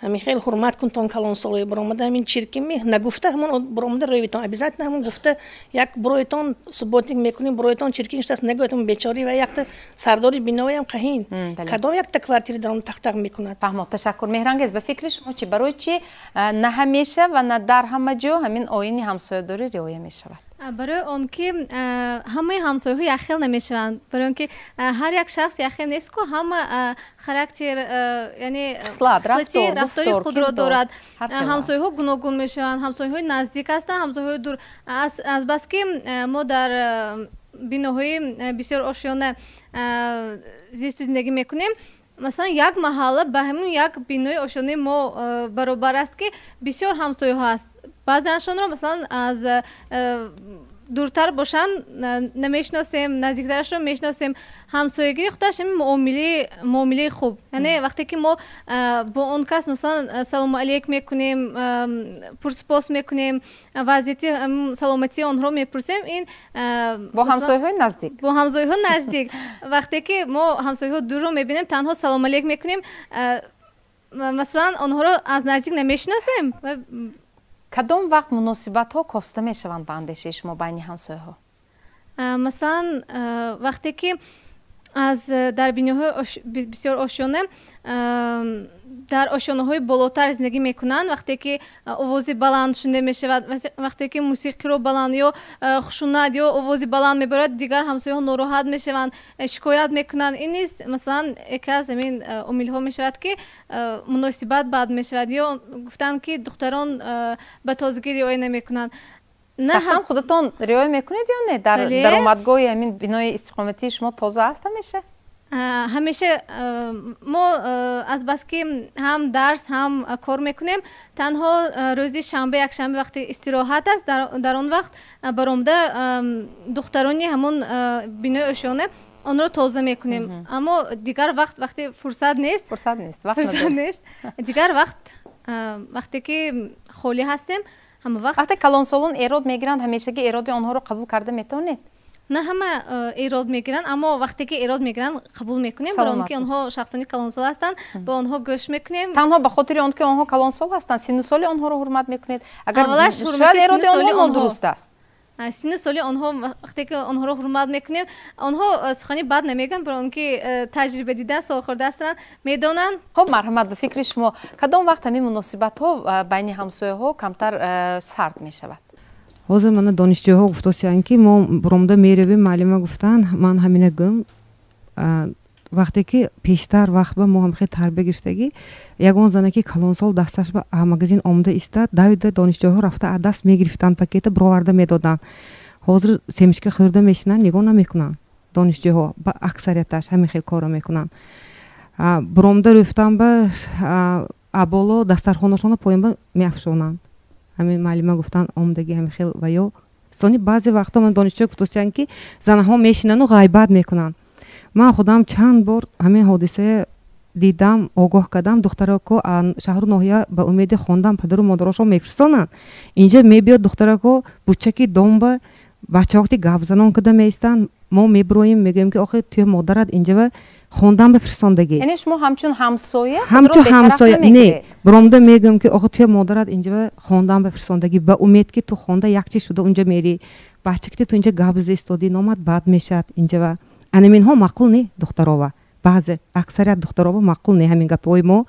همین خیلی حرمت کن تون کلان سالای برآمده همین چرکی می نگفته همون برآمده رویتون ابیزات نه همون گفته یک برویتون ثباتینگ میکنیم برویتون چرکی نشست نگویتون بیچاری و یک سرداری بینایی هم قهین کدام یک تکوارتیری در اون تختق میکند. فهمم. تشکر. مهرانگیز به فکر شما چی برای چی نه همیشه و نه در همه جا همین آیین همسایه‌داری رعایت میشود؟ برای اون که همه همسایه‌ها یخیل نمیشوند، برای اون که هر یک شخص یخیل نیست که همه خاراکتر یعنی خصلتی رفتاری خود را دارد. همسایه‌ها گوناگون میشوند، همسایه‌های نزدیک هستند، همسایه‌های دور. از بس که ما در بیناهای بسیار آشیانه زیست زندگی میکنیم، مثلا یک محله به همون یک بینای آشیانه ما برابر است که بسیار همسایه ها است. بعضیشان را مثلا از دورتر باشن نمیشناسیم، نزدیکترش رو میشناسیم. همسایگی خودش معامله خوب، یعنی وقتی که ما با اون کس مثلا سلام علیک میکنیم، پرسپوس میکنیم، وضعیت سلامتی آنها رو میپرسیم، این با همسایه‌های نزدیک وقتی که ما همسایه‌ها دور رو میبینیم تنها سلام علیک میکنیم، مثلا آنها رو از نزدیک نمیشناسیم. کدام وقت مناسبت ها کاسته می شوند به اندیشه شما بین همسایه ها؟ مثلا وقتی که از در بیناهای بسیار آشیانه در آشیانه های بالاتر زندگی میکنند، وقتی که آوازی بلند شنیده می شود، وقتی که موسیقی رو بلند یا خشونت یا آوازی بلند میبرد، دیگر همسایه ها ناراحت می شوند، شکایت میکنند. این نیست مثلا یکی از همین امیل ها می شود که مناسبت بد می شود یا گفتن که دختران به تازگی رعایت نمیکنند. شخصا خودتان رعایت میکنید یا نه؟ در درآمدگاه همین بینای استقامتی شما تازه هست همیشه؟ همیشه ما از بس که هم درس هم کار میکنیم، تنها روزی شنبه یک شنبه وقتی استراحت است، در اون وقت برآمده دخترانی همون بینای آشیانه آن را تازه میکنیم. اما دیگر وقتی فرصت نیست دیگر وقتی که خالی هستیم همه وقتی کلان سالون ایراد میگیرند همیشه که ایراد آنها رو قبول کرده میتونید؟ نه همه ایراد میگیرن اما وقتی که ایراد میگیرن قبول میکنیم برای اینکه آنها شخصانی کلانسال هستند به آنها گوش میکنیم تنها به خاطر آنکه آنها کلانسال هستند سن و سال آنها رو حرمت میکنید اگر اولش شاید ایراد آنها درست است سن سالی آنها وقتی که آنها رو حرمت میکنیم آنها سخنی بد نمیگن برای اینکه تجربه دیدن سال خورده هستند میدونن. خب مرحمت به فکر شما کدام وقت همین مناسبت ها بین همسایه ها کمتر سرد میشود؟ ҳозир мана донишҷӯҳо гуфтосиянд ки мо буромда меравем маълима гуфтанд ман ҳамина гӯм вақте ки пештар вақт ба мо ҳамхел тарбия гирифтагӣ ягон зана ки калонсол дасташ ба магазин омада истад давида донишҷӯҳо рафта аз даст мегирифтанд пакета бироварда медоданд ҳозир семишка хӯрда мешинанд нигоҳ намекунанд донишҷӯҳо ба аксарияташ ҳамин хел корро мекунанд буромда рӯфтан ба аболо дастархонашона поянба меафшонанд ҳамин маълима гуфтанд омадагӣ ҳамин хел ва ё сони баъзе вақтҳо ман донишҷӯ гуфтосиянд ки занаҳо мешинану ғайбат мекунанд ман худам чанд бор ҳамин ҳодисае дидам огоҳ кардам духтарако шаҳру ноҳия ба умеди хондан падару модарошо мефирсонанд инҷа мебиёд духтарако бучаки домба бачаҳо вақти гап занон када меистанд мо мебироем мегӯем ки охир ту модарат инҷа ва хондан бифирсондагӣ яъне шумо ҳамчун ҳамсоя не биромда мегӯем ки охир ту модарат инҷа ва хондан бифирсондагӣ ба умед ки ту хонда якчи шуда унҷа мери бача ки ту инҷа гап зистоди номад бад мешад инҷа ва анаминҳо маъқул не духтарова баъзе аксарият духтарова маъқул не ҳамин гапҳои мо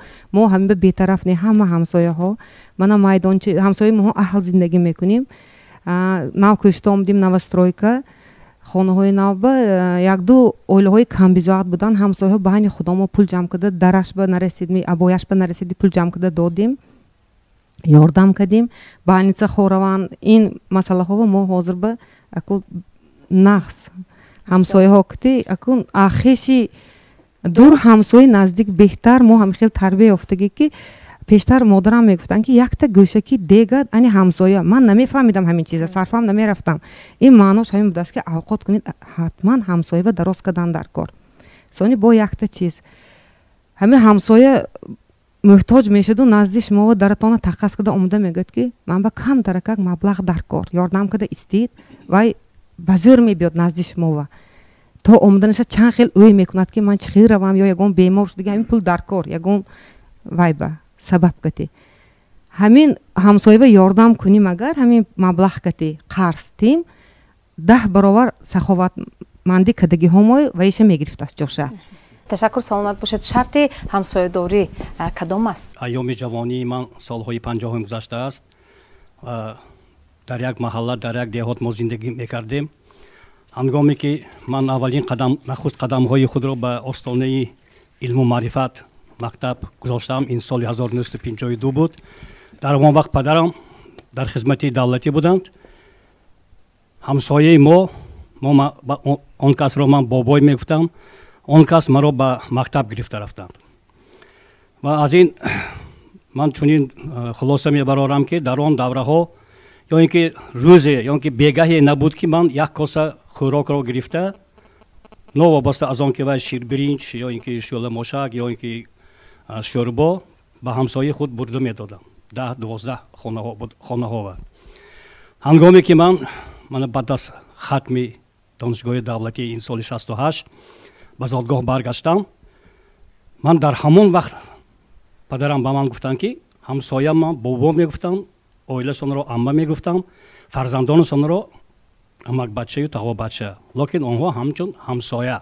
ҳамин ба бетараф не ҳама ҳамсояҳо мана майдончи ҳамсояи мо аҳл зиндагӣ мекунем нав кӯшта омадем навастройка хонаҳои навба якду оилаҳои камбизоат буданд ҳамсояҳо байни худо мо пул ҷамъ карда дараш ба нарасид абояш ба нарасиди пул ҷамъ карда додем ёрдам кардем больница хораванд ин масъалаҳоро мо ҳозир ба аку нақс ҳамсояҳо кити акун ахеши дур ҳамсои наздик беҳтар мо ҳамихел тарбия ёфтагӣ ки пештар модарам мегуфтанд ки якта гӯшаки дегад ани ҳамсоя ман намефаҳмидам ҳамин чиза сарфам намерафтам ин маънош ҳамин будааст ки авқот кунед ҳатман ҳамсоява дароз кардан дар кор сони бо якта чиз ҳамин ҳамсоя муҳтоҷ мешаду назди шумова даратона таққас карда омада мегӯяд ки ман ба кам даракак маблағ дар кор ёрдам карда истед вай ба зӯр мебиёд назди шумова то омада наша чанд хел ӯй мекунад ки ман чӣ хел равам ё ягон бемор шудагӣ ҳамин пул дар кор ягон вайба сабаб кати ҳамин ҳамсоява ёрдам кунем агар ҳамин маблағ кати қарз тим 10 баробар саховатмандӣ кардагиҳомо ваиша мегирифтааст ҷоша. ташаккур саломат бошед. шарти ҳамсоядорӣ кадом аст? айёми ҷавонии ман солҳои 50 гузаштааст дар як маҳалла дар як деҳот мо зиндагӣ мекардем ҳангоме ки ман аввалин нахуст қадамҳои худро ба остонаи илму маърифат мактаб гузоштам ин соли 1952 буд дар он вақт падарам дар хизмати давлатӣ буданд ҳамсояи мо он касро ман бобой мегуфтам он кас маро ба мактаб гирифта рафтанд ва аз ин ман чунин хулоса мебарорам ки дар он давраҳо ё ин ки рӯзе ё ин ки бегаҳе набуд ки ман як коса хӯрокро гирифта новобаста аз он ки вай ширбиринч ё ин ки шӯламошак ё ин ки шӯрбо ба ҳамсояи худ бурда медодам 10-12 хонаҳова ҳангоме ки ман баъд аз хатми донишгоҳи давлатӣ ин соли 68 ба зодгоҳ баргаштам ман дар ҳамон вақт падарам ба ман гуфтанд ки ҳамсоя ман бобо мегуфтам оилашонро амма мегуфтам фарзандонашонро амакбачаю тағобача локин онҳо ҳамчун ҳамсоя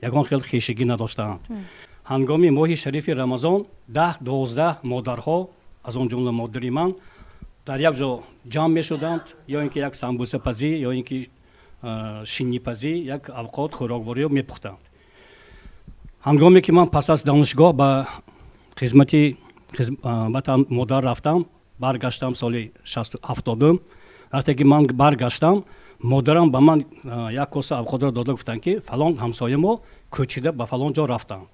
ягон хел хешигӣ надоштаанд ҳангоми моҳи шарифи рамазон 10-12 модарҳо аз он ҷумла модари ман дар як ҷо ҷамъ мешуданд ё ин ки як самбусапазӣ ё ин ки шиннипазӣ як авқот хӯроквориро мепухтанд ҳангоме ки ман пас аз донишгоҳ ба хизмати ватан модар рафтам баргаштам соли 70 вақте ки ман баргаштам модарам ба ман як коса авқотро дода гуфтанд ки фалон ҳамсоя мо кӯчида ба фалон ҷо рафтанд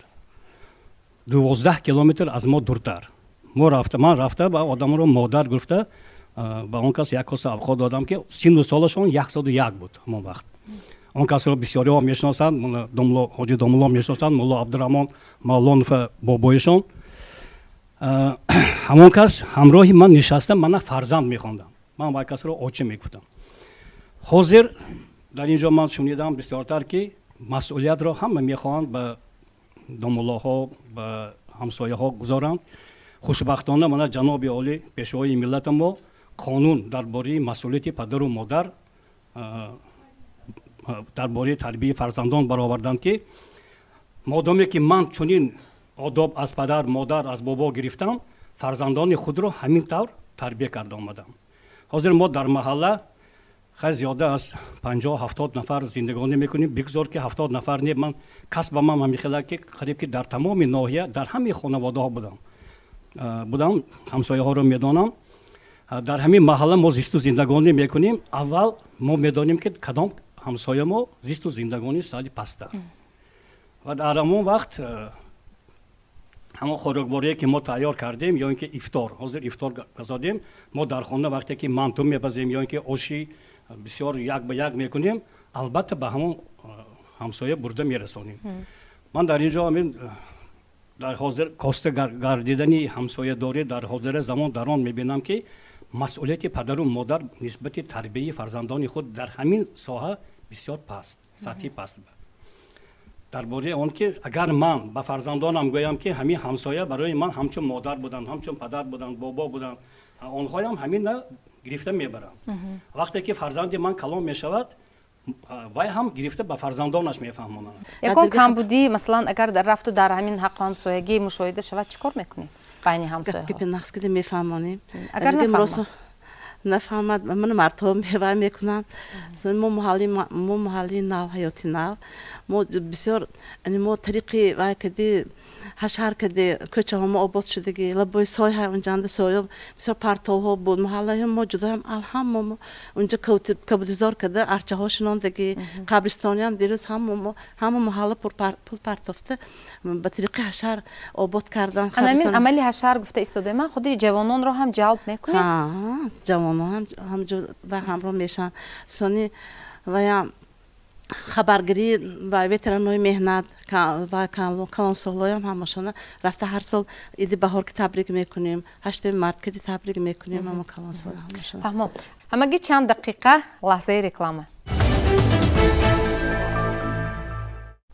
12 километр аз мо дуртар ман рафта ба одамро модар гуфта ба он кас як коса авқот додам ки сину солашон 101 буд ҳамон вақт он касро бисёриҳо мешиносанд ҳоҷи домулло мешиносанд мулло абдураҳмон мавлонова бобоишон ҳамон кас ҳамроҳи ман нишаста мана фарзанд мехондам ман вай касро оча мегуфтам ҳозир дар ин ҷо ман шунидам бисёртар ки масъулиятро ҳама мехоҳанд ба домуллоҳо ба ҳамсояҳо гузоранд. хушбахтона мана ҷаноби олӣ пешвои миллати мо қонун дар бораи масъулияти падару модар дар бораи тарбияи фарзандон бароварданд ки модоме ки ман чунин одоб аз падар модар аз бобо гирифтам фарзандони худро ҳамин тавр тарбия карда омадам. ҳозир мо дар маҳалла خیلی زیاده از 50-70 نفر زندگانی میکنیم. بگذار که 70 نفر نه، من کسب من میخوام که قریب که در تمام ناحیه در همه خانواده ها بودم همسایه ها رو میدانم. در همین محله ما زیست و زندگانی میکنیم. اول ما میدانیم که کدام همسایه ما زیست و زندگانی سالی پسته و در همون وقت همون خوراکواری که ما تیار کردیم یا اینکه افطار، حاضر افطار گذاشتیم، ما در خانه وقتی که مانتو میپزیم یا اینکه آشی بسیار یک به یک میکنیم، البته به همون همسایه برده میرسونیم. من در اینجا همین در حاضر کاسته گردیدنی همسایه داری در حاضر زمان در آن میبینم که مسئولیت پدر و مادر نسبت تربیت فرزندان خود در همین ساحه بسیار پست، سطحی پست. درباره آن که اگر من به فرزندانم گویم که همین همسایه برای من همچون مادر بودن، همچون پدر بودن، بابا بودن، آنها هم همین گرفته میبرم. وقتی که فرزند من کلام میشود وای هم گرفته به فرزندانش میفهمونند. یکم کمبودی مثلا اگر در رفت و در همین حق همسایگی مشاهده شود چیکار میکنید بین همسایه ها؟ که نقص کردیم میفهمونیم. اگر نفهمم نفهمد من مردم میوای میکنن. ما محلی ناو حیاتی ناو ما بسیار یعنی ما طریقی وای کدی هشار کدی کوچه هم آباد شدگی لبای سایه های اونجا سایه بسیار پرتوها بود محله هم ما جدا هم الهم ما اونجا کبودیزار کده ارچه هاشون دگی قبرستانی هم دیروز هم محله پر پرتافته به طریق هشار آباد کردن. همین عملی هشار گفته استاده من خودی جوانان رو هم جلب میکنه. جوانان هم و همراه میشن سونی و یا خبرگیری و وترانوی مهنت و کانسولای هم همشون رفته هر سال ایدی بهار که تبریک میکنیم 8 مارت که تبریک میکنیم اما کانسول همشون. فهمم. همگی چند دقیقه لحظه رکلامه.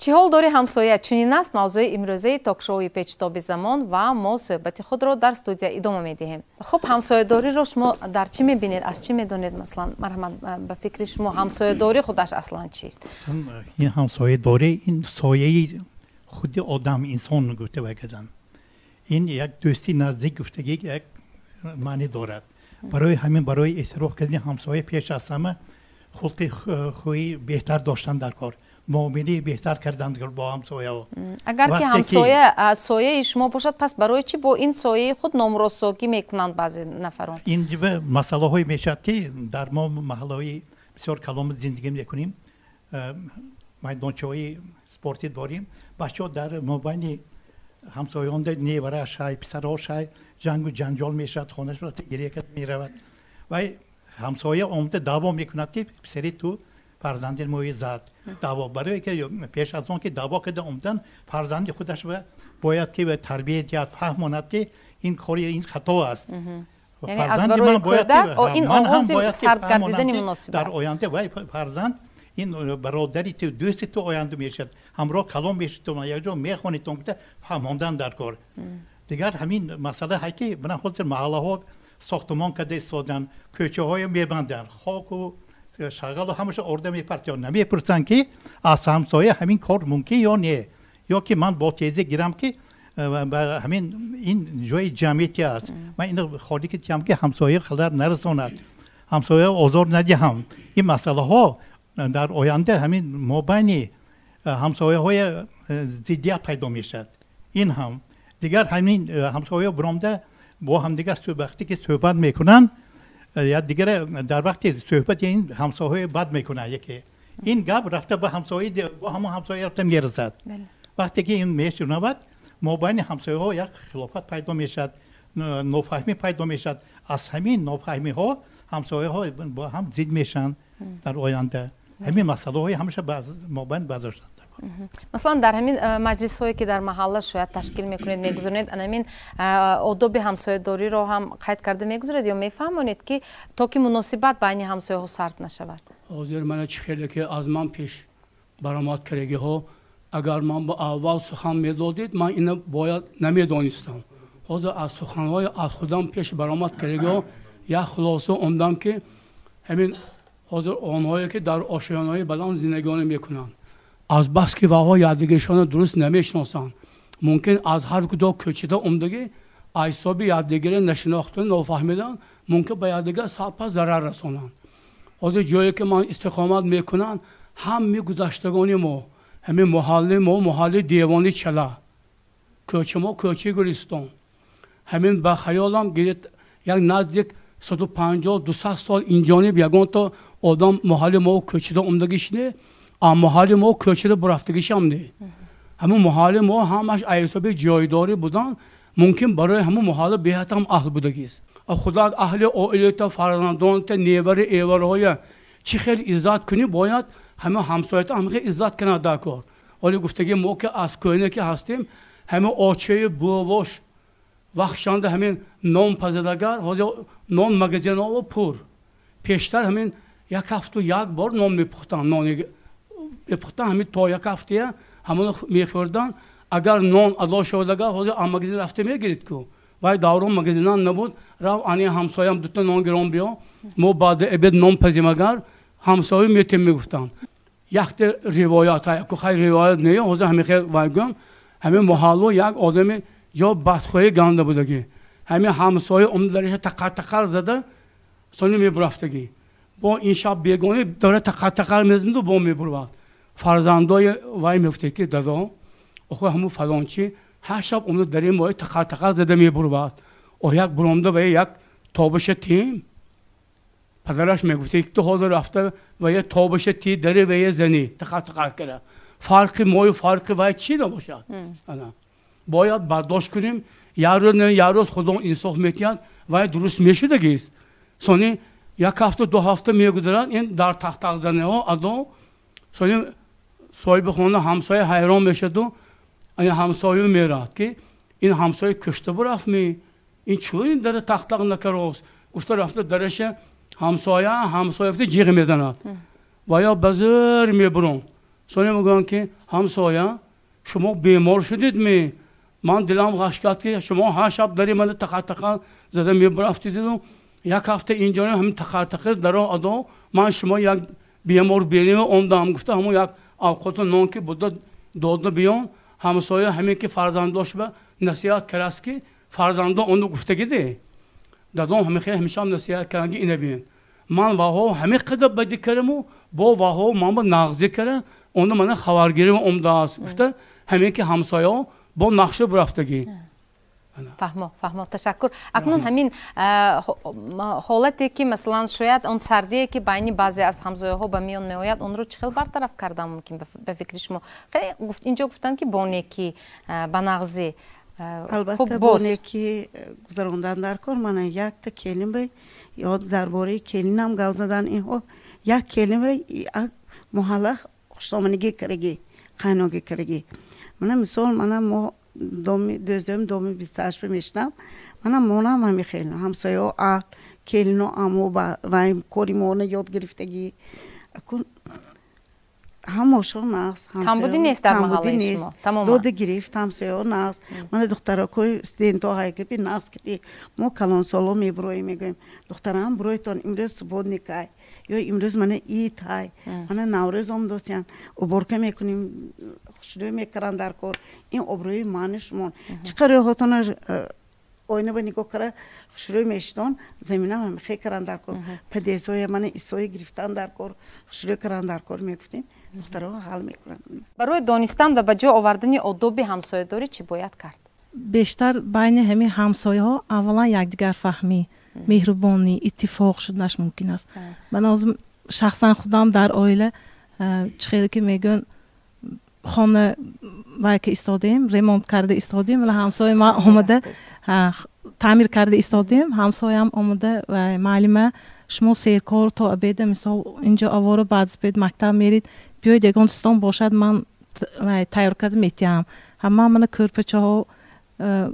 چی حال داری همسایه؟ چنین است موضوع امروزه تاک شوی پیچتابی زمان و ما صحبت خود را در استودیو ادامه میدهیم. خب همسایه داری رو شما در چی میبینید؟ از چی میدونید؟ مثلا مرحمت به فکر شما همسایه داری خودش اصلا چیست؟ این همسایه داری این سایه خود آدم انسان گفته بگذن. این یک دوستی نزدیک گفتگی یک معنی دارد. برای همین برای اصلاح کردن همسایه پیش از همه خلق خوی بهتر داشتن در کار. معامله بهتر کردن با همسایه. اگر که همسایه سایه شما باشد پس برای چی با این سایه خود نامرساگی میکنند بعضی نفران؟ این مسئله های میشد که در ما محله های بسیار کلام زندگی میکنیم. میدانچه های سپورتی داریم. بچه ها در مابین همسایان در نیوره شای پسرها شای جنگ و جنجال میشد خانهش را گریه کرد میرود و همسایه آمده دعوا میکند که پسری تو فرزند موی زد دعوا برای که پیش از آن که دعوا کرده اومدن فرزند خودش باید که به تربیت یا فهماند که این کاری این خطا است. یعنی از برای کودک این آغاز سرگردیدنی مناسب در آینده و فرزند این برادری تو دوستی تو آینده میشد همراه کلام میشد تو یک جا میخوانید تو فهماندن در کار. دیگر همین مسئله هایی که بنا خود محله ها ساختمان کرده سادن کوچه های میبندن خاک و شغل و همش ارده میپرتن نمیپرسن که از همسایه همین کار ممکن یا نه یا که من با تیزی گیرم که همین این جای جمعیتی است من این خالی که تیم که همسایه خلر نرساند همسایه آزار ندهم این مسئله ها در آینده همین مابین همسایه های ضدیت پیدا میشد. این هم دیگر همین همسایه برامده با هم دیگر وقتی که صحبت میکنن یا دیگر در وقتی صحبت این همسایه بد میکنه یکی این گپ رفته به همسایه با همون همسایه رفته میرسد. وقتی که این میشنود مابین همسایه ها یک خلافت پیدا میشد نافهمی پیدا میشد از همین نافهمی ها همسایه ها با هم ضد میشن در آینده همین مسئله های همیشه مابین بازداشت. مثلا در همین مجلس هایی که در محله شاید تشکیل میکنید میگذارید همین آداب همسایه داری رو هم قید کرده میگذارید یا میفهمونید که تا که مناسبت بین همسایه ها سرد نشود؟ حاضر من چخیله که از من پیش برآمد کرده ها اگر من با اول سخن میدادید من اینو باید نمیدانستم حاضر از سخنهای از خودم پیش برآمد کرده ها یک خلاصه اومدم که همین حاضر آنهایی که در آشیانهای بلند زندگانی میکنند از بس که واقعا یادگیرشان درست نمیشناسند ممکن از هر کدام کوچیده اومدگی حسابی یادگیری نشناختن نفهمیدن ممکن به یادگیر سالها ضرر رسانند حاضر جایی که من استقامت میکنم هم گذشتگانی ما همین محله دیوانی چلا کوچه ما کوچه گلستان همین با خیالم گرید یک نزدیک 150-200 سال اینجانب یگان تا آدم محله ما کوچه دا اومدگیش نه اما محله ما کوچه دا برفتگیش هم نه همون محله ما همش حسابی جایداری بودن ممکن برای همون محله بهت هم اهل بودگیست خدا اهل عائله تا فرزندان تا نیور ایورهای چی خیلی عزت کنی باید همه همسایت هم خیلی عزت کنه در کار ولی گفتگی ما که از کوینه که هستیم همه آچه بواش وقتشانده همین نام پزدگر نام مگزین ها و پر پیشتر همین یک هفته یک بار نام میپختن نان میپختن همین تا یک هفته همون میخوردن اگر نان ادا شدگه حاضر مگزین رفته میگیرید که وای دوران مگزینان نبود رو آنی همسایم دوتا نان گرام بیا ما بعد ابد نام پزیمگر همسایه میتیم میگفتن یک روایت های که خیلی روایت نیه حاضر همین خیلی وایگم همین محلو یک آدم جا بدخواهی گنده بودگی همین همسایه درش تقر زده سانی میبرفتگی با این شب بیگانی داره تقر میزند و با میبرود فرزندای وای میفته که دادا اخوی همون فلانچی هر شب اونو در این ماه تقر زده میبرود او یک برامده و یک تابش تیم پدرش میگفته یک تو حاضر رفته و یک تابش تی داره و یک زنی تقر کرده فرق مای فرق وای چی نباشد باید برداشت کنیم یه روز خدا انصاف میکرد و درست میشدگیست سانی یک هفته 2 هفته میگذرد این در تخت زنه ها ادا سانی صاحب خانه همسایه حیران میشد و این همسایه میرد که این همسایه کشته برفت این چون این در تخت نکراست گفته رفته درش همسایه جیغ میزند و یا بزر میبرون سانی میگن که همسایه شما بیمار شدید من دلم غش کرد که شما هر شب داری من تقر زده میبرفتید و یک هفته اینجا همین تقر در ادا من شما یک بیمار بینیم اومدم گفته همون یک اوقات نان که بوده داده بیان همسایه همین که فرزنداش به نصیحت کرد که فرزندا اونو گفته گیده دادم همین خیلی همیشه هم نصیحت کردن اینه بین من واقعا همین قدر بدی کردم و با واقعا من با نغزی کردم اونو من خبرگیری اومده است گفته همین که همسایه با نقشه برفتگی فهمو تشکر اکنون همین حالتی که مثلا شاید اون سردی که بین بعضی از همسایه ها به میان میآید اون رو چه خیلی برطرف کردن ممکن به فکر شما خیلی اینجا گفتن که با نیکی با نغزی البته با نیکی گذراندن در کار من یک تا کلمه یاد درباره کلینم گاو زدن اینها یک کلمه محله خوشامدگی کرگی قانونگی کرگی من مثال منم دومی 28 میشنم منم مونم همی خیلی همسایه ها کلینو امو و کاری مونه یاد گرفتگی اکن هموشون ناس کمبودی نیست در محله شما دود گرفت همسایه ها ناس من دخترها کوی استینتو های که بی ناس کتی ما کلان سالو میبروی میگویم دخترم بروی تان امروز صبح نکای یا امروز من ایت های من نوروز هم دوستیان عبور میکنیم شروع میکردن در کار این عبروی مانشمون چقدر هاتون آینه با نگاه کرده شروع میشتن زمینه هم خیلی کردن در کار پدیسای من ایسای گرفتن در کار شروع کردن در کار میگفتیم دخترها حل میکنن برای دانستن و به جا آوردن آداب همسایه داری چی باید کرد بیشتر بین همین همسایه ها اولا یکدیگر فهمی مهربانی اتفاق شدنش ممکن است من از شخصا خودم در عائله خیلی که میگن خانه وای که استادیم ریمونت کرده استادیم ولی همسایه ما آمده تعمیر کرده استادیم همسایه هم آمده و معلمه شما سیرکار تا ابد مثال اینجا آوارو بعد از بید مکتب میرید بیاید یگان دوستان باشد من تیار کرده میتیم همه من کرپچه ها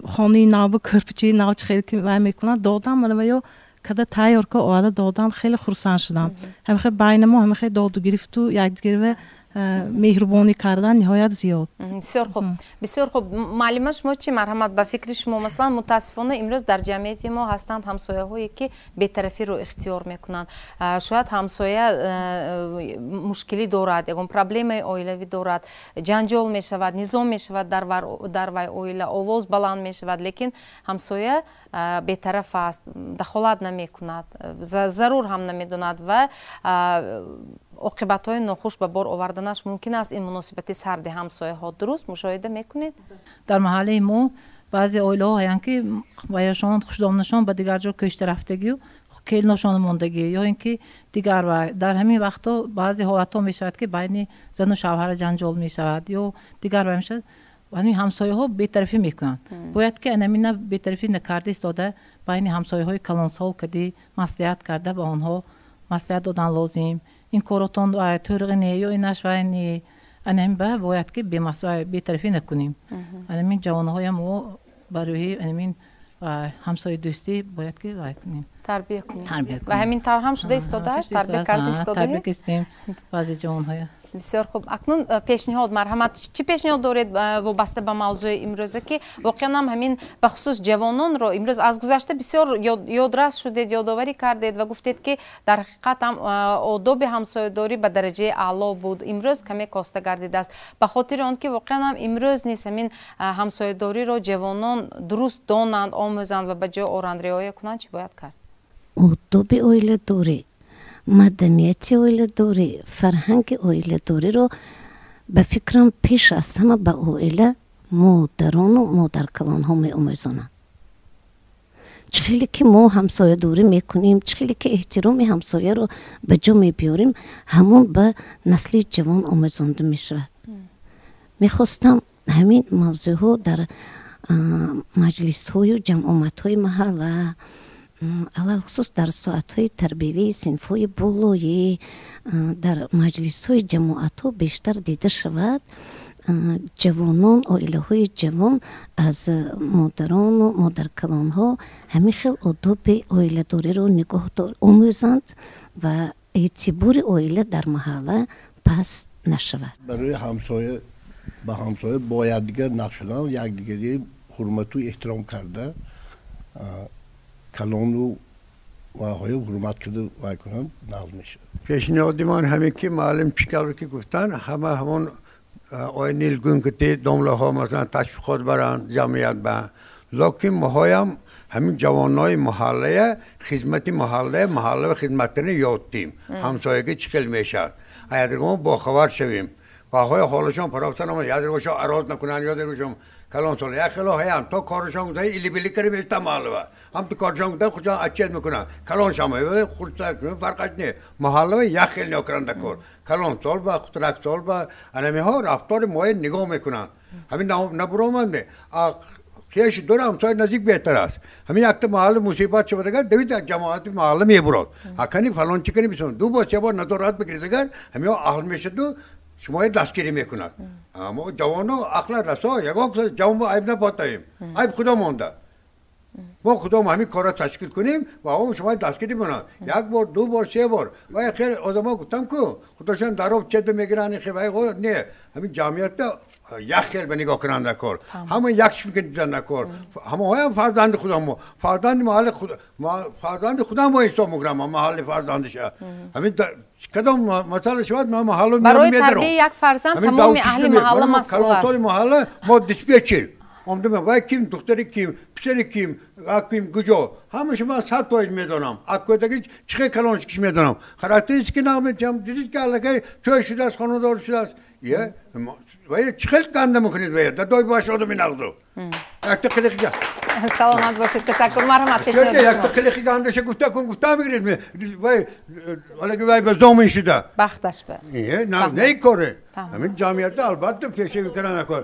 خانه نو کرپچه نو خیلی که وای میکنن دادم من یا کده تایور که آواده دادن خیلی خرسان شدن هم خیلی بین ما هم خیلی داد و گرفت و یکدیگر و مهربانی کردن نهایت زیاد. بسیار خوب. معلم شما چی مرحمت به فکر شما مثلا متاسفانه امروز در جمعیت ما هستند همسایه هایی که بی‌طرفی رو اختیار میکنند. شاید همسایه مشکلی دارد، یکم پرابلم اویلوی دارد، جنجال میشود، نظام میشود در وی اویله، آواز بلند میشود، لیکن همسایه بی‌طرف است، دخالت نمیکند، ضرور هم نمیداند و عاقبت‌های ناخوش به بار آوردنش ممکن است. این مناسبت سرد همسایه ها درست مشاهده میکنید؟ در محله ما بعضی عائله ها هستند که برایشان خوشدامنشان به دیگر جا کشته رفتگی و کیلنشان ماندگی یا اینکه دیگر در همین وقتا بعضی حالت ها می شود که بین زن و شوهر جنجال می شود یا دیگر می شود و همین همسایه ها بی‌طرفی میکنند. باید که نمی‌نه بی‌طرفی نکرده ایستاده بین همسایه های کلانسال کدی مصلحت کرده به آنها مصلحت دادن لازم. این کاراتون و طرق نه یا اینش و نه انهم به باید که به مسائل بی‌طرفی نکنیم. انهم جوانهای ما برای انهم همسایه دوستی باید که وای کنیم. تربیت کنیم. و همین طور هم شده ایستاده؟ تربیت کرده ایستاده؟ تربیت کردیم بعضی جوانهای. بسیار خوب. اکنون پیشنهاد مرحمت چی پیشنهاد دارید وابسته به موضوع امروزه که واقعا هم همین به خصوص جوانان رو امروز از گذشته بسیار یادرس شدید، یادآوری کردید و گفتید که در حقیقت هم آداب همسایه‌داری به درجه اعلا بود، امروز کمی کاسته گردیده است. به خاطر آنکه واقعا هم امروز نیست همین همسایه‌داری رو جوانان درست دانند، آموزند و به جای آورند رعایت کنند، چی باید کرد؟ آداب عائله‌داری، مدنیت عائله‌داری، فرهنگ عائله‌داری رو به فکرم پیش از همه به عائله مادران و مادرکلان ها می آموزانند. چخیلی که ما همسایه دوری میکنیم، چخیلی که احترام همسایه رو به جا می بیاریم، همون به نسل جوان آموزانده می شود. میخواستم همین موضوع ها در مجلس های و جمعیت های محله علل خصوص در ساعت های تربیوی صنف های بالایی در مجلس های جماعت ها بیشتر دیده شود. جوانان، عائله های جوان از مادران و مادرکلان ها همین خیل آداب عائله داری رو نگاه آموزند و اعتبار عائله در محله پس نشود. برای همسایه به همسایه باید دیگر نقشدن و یک دیگری حرمت و احترام کرده کلان و های حرمت کرده وای کنند نقض میشه. پیشنهاد من همین که معلم چیکار که گفتن همون آی نیلگون که دامله ها مثلا تشویقات برند جمعیت به لکن ماهایم همین جوانای محله خدمت محله و خدمت یاد دیم همسایگی چکل میشد اگر ما با خبر شویم با های حالشان پرافتن آمد یاد روشان عراض نکنن یاد روشان کلان سال یک خلا هیم تا کارشان گذاری ایلی بیلی کریم ایستا محله هم تو کارشان گذاری خودشان اچید میکنن کلان شما خودتر کنیم فرقش نه محله یک خیلی نکرنده کار کلان سال با خودرک سال با انمی ها رفتار ماه نگاه میکنن همین نبرامنده خیش دور همسایه نزدیک بهتر است همین یک تا محله مصیبت شود اگر دوید جماعت محله میبرد اکنی فلان چی کنی بیسون دو بار سه بار ندارد بگیرید اگر همین ها اهل میشه دو شما دستگیری میکنند اما جوانو عقل رسا یگان جوان با عیب نپاتاییم عیب خدا مونده ما خدا همین کارا تشکیل کنیم و اون شما دستگیری کنند یک بار دو بار سه بار و خیر آدما گفتم که خودشان دراب چه میگیرن خیر نه همین جمعیت یک خیل به نگاه کننده کار همه یکش میکنن نکار همه هم فرزند خدا ما فرزند محل خدا فرزند خدا ما حساب میکنم محل فرزندش همین کدام مسئله شود ما محل رو برای تربیت یک فرزند تمام اهل محله مسئول است محله ما دیسپچر اومدم وای کیم دختری کیم پسری کیم کیم کجا همه شما 100% میدونم اکودگی چه کلانش کش میدونم خاطریش که نام میدم دیدید که الگی توی شده است خانوادار شده است یه وای چخل کنده میکنید وای در دوی باش آدمی نغزو یک تا خلیقی سلامت باشید تشکر مرحمت پیشنهاد یک تا خلیقی کنده شه گفته بگیرید وای الگی وای به زامن شده بختش به نه کاره همین جمعیت البته پیشه میکنن نکن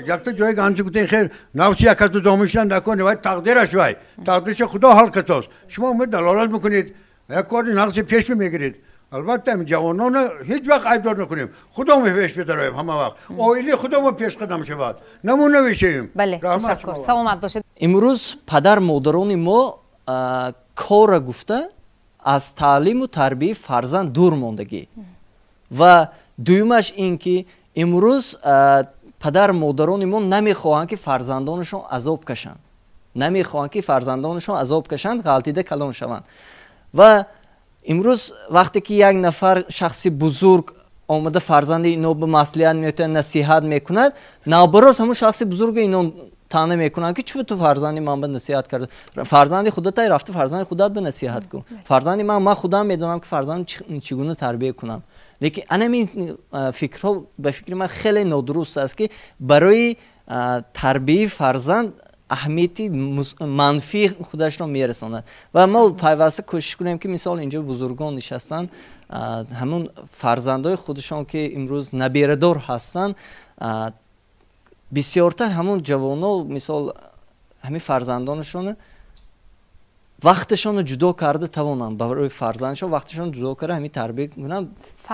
یک تا جای گانجی گفته خیر نوسی یک از زامن شدن نکنه وای تقدیرش وای تقدیرش خدا حال کتاست شما اومد دلالت میکنید یک کاری نقص پیش میگیرید البته هم جوانان هیچ وقت عیب دار نکنیم خدا ما پیش بداریم همه وقت عائله خدا ما پیش قدم شود نمونه بشیم بله تشکر سلامت باشید امروز پدر مادران ما کار گفته از تعلیم و تربیه فرزند دور موندگی و دومش این که امروز پدر مادرانمون نمیخواهند که فرزندانشون عذاب کشند، نمیخواهند که فرزندانشون عذاب کشند، غلطیده کلان شوند. و امروز وقتی که یک نفر شخصی بزرگ آمده فرزند اینو به مصلحت میته نصیحت میکند، نابراز همون شخص بزرگ اینو تانه میکنن که چون تو فرزندی من به نصیحت کرد، فرزندی خودت رفته فرزند خودت به نصیحت کن، فرزندی من خودم میدونم که فرزند چگونه تربیت کنم. لیکن این فکرها به فکر من خیلی نادرست است که برای تربیت فرزند اهمیتی منفی خودش رو میرساند و ما پیوسته کوشش کنیم که مثال اینجا بزرگان نشستن همون فرزندای خودشان که امروز نبیردار هستن بسیارتر همون جوانا مثال همین فرزندانشون وقتشون رو جدا کرده توانن برای فرزندشون وقتشون جدا کرده همین تربیت کنن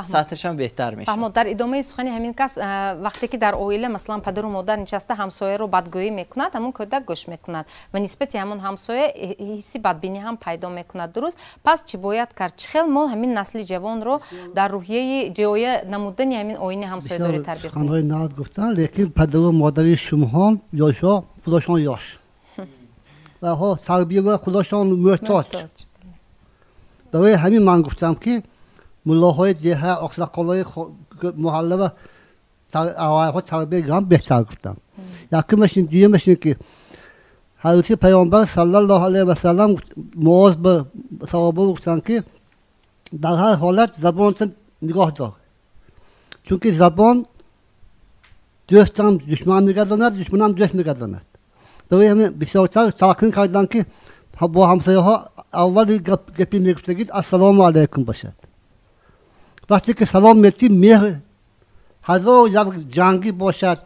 سطحش هم بهتر میشه. فهمید. در ادامه سخن همین کس وقتی که در اویله مثلا پدر و مادر نشسته همسایه رو بدگویی میکند، همون کودک گوش میکند و نسبت همون همسایه حسی بدبینی هم پیدا میکند. درست؟ پس چی باید کرد؟ چه خیلی ما همین نسل جوان رو در روحیه رعایت نمودن همین آیین همسایه داری تربیت کنیم. خانهای نهاد گفتن لیکن پدر و مادر شما یاشا خودشان یاش و ها تربیه و خودشان محتاج. برای همین من گفتم که ملاهای دیگه اقلاق‌های محله و آقای‌ها تربیه هم بهتر گفتم. یکی‌مش دیگه‌مش اینه که حضرت پیامبر صلی الله علیه و سلم معاذ به صحابه گفتن که در هر حالت زبانت نگاه دار، چون که زبان دوستم دشمن نگرداند، دشمنم دوست نگرداند. برای همین بسیارتر تاکید کردن که با همسایه‌ها اول گپی میگفتگید السلام علیکم باشد. وقتی که سلام میتی مهر هزار یک جنگی باشد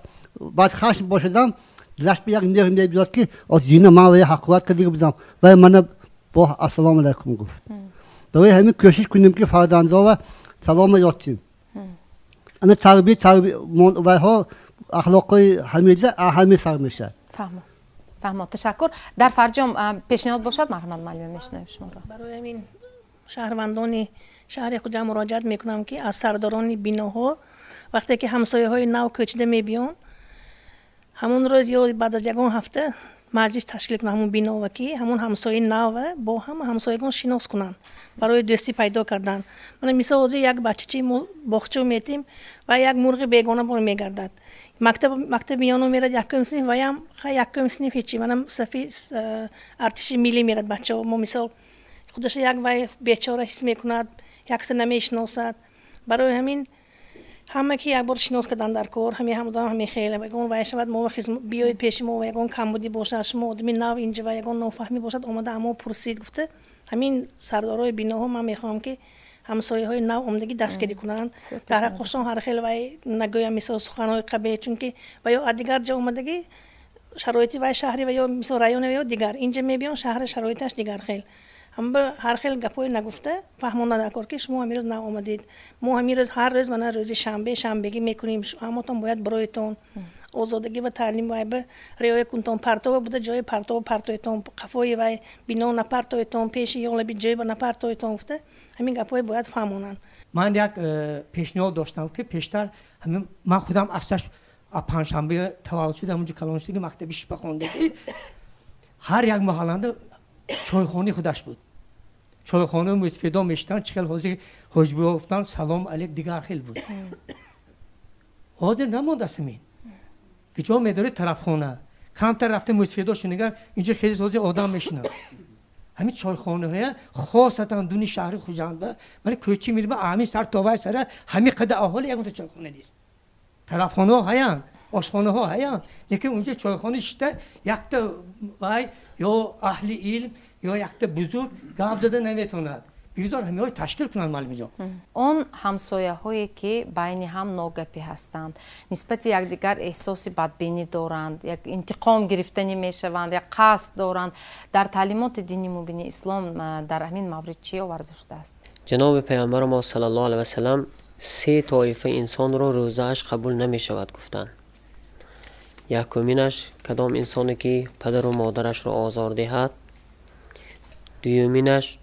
بعد خشم باشدم دلش به یک مهر میبیاد که از زینه من و حقیقت کردی بودم و من با السلام علیکم گفت. برای همین کوشش کنیم که فرزندان و سلام یادیم. انا تربیت و ها اخلاقی حمیده اهمی سر میشه. فهمم. تشکر. در فرجام پیشنهاد باشد مرحمت معلم میشنویم شما را. برای همین شهروندان شهر خود مراجعت میکنم که از سرداران بیناها وقتی که همسایه های نو کوچیده میبیان همون روز یا بعد از یکان هفته مجلس تشکیل کنن همون بیناها که همون همسایه نو با هم همسایگان شناس کنن برای دوستی پیدا کردن. من مثلا از یک بچه باغچه میتیم و یک مرغ بیگانه بار میگردد مکتب میانو میرد یکم صنف و هم یکم صنف هیچی منم صفی ارتش ملی میرد بچه ها ما مثال خودش یک وای بیچاره حس میکند یک سه نمیشناسد. برای همین همه که یک بار شناس کردن در کار همین خیلی بگن و شاید ما بیاید پیش ما و یگان کمبودی باشد شما آدمی نو اینجا و یگان نافهمی باشد اومده اما پرسید گفته همین سردارای بیناها من میخوام که همسایه های نو عمدگی دستگیری کنند در حقشان هر خیلی و نگویم مثل سخنهای قبیح چون که و یا دیگر جا اومدگی شرایطی و شهری و یا مثل رایون و یا دیگر اینجا میبیان شهر شرایطش دیگر خیلی هم به هر خیلی گپای نگفته فهموندن در کار که شما همیروز نه آمدید ما همیروز هر روز من روزی شنبگی میکنیم اما تون باید برایتون آزادگی و تعلیم و به رعایت کنتون پرتو بوده جای پرتویتون قفای و بنا نپرتویتون پیش یا لبی جای نپرتویتون گفته همین گپای باید فهمونن. من یک پیشنهاد داشتم که پیشتر همین من خودم اصلاً پنجشنبه تولد شدم اونجا کلان شدم مکتب شیشه خوندگی هر یک محلنده چایخانه خودش بود. چایخانه مستفیدا میشتن چخل حاضر حجبی گفتن سلام علیک دیگر خیل بود. حاضر نماند اسمین که جا میداره طرف خانه کمتر رفته مستفیدا شنگر اینجا خیلی حاضر آدم میشنن. همین چایخانه های خاصتا دونی شهر خوجنده من کوچی میرم همین سر تاوای سر همین قد احالی یک چایخانه نیست. طرف خانه ها هیان آشخانه ها هیان لیکن اونجا چایخانه شده یک تا وای یا اهل علم یا یک بزرگ گپ زده نمیتوند بیزار همه تشکیل کنن معلم جان. اون همسایه هایی که بین هم ناگپی هستند نسبت یکدیگر احساس بدبینی دارند یک انتقام گرفتنی میشوند یک قصد دارند در تعلیمات دینی مبین اسلام در همین مورد چی آورده شده است؟ جناب پیامبر ما صلی الله علیه و سلم 3 طایفه انسان رو روزه‌اش قبول نمیشود گفتند. یکمینش کدام انسانی که پدر و مادرش رو آزار دهد، دویمینش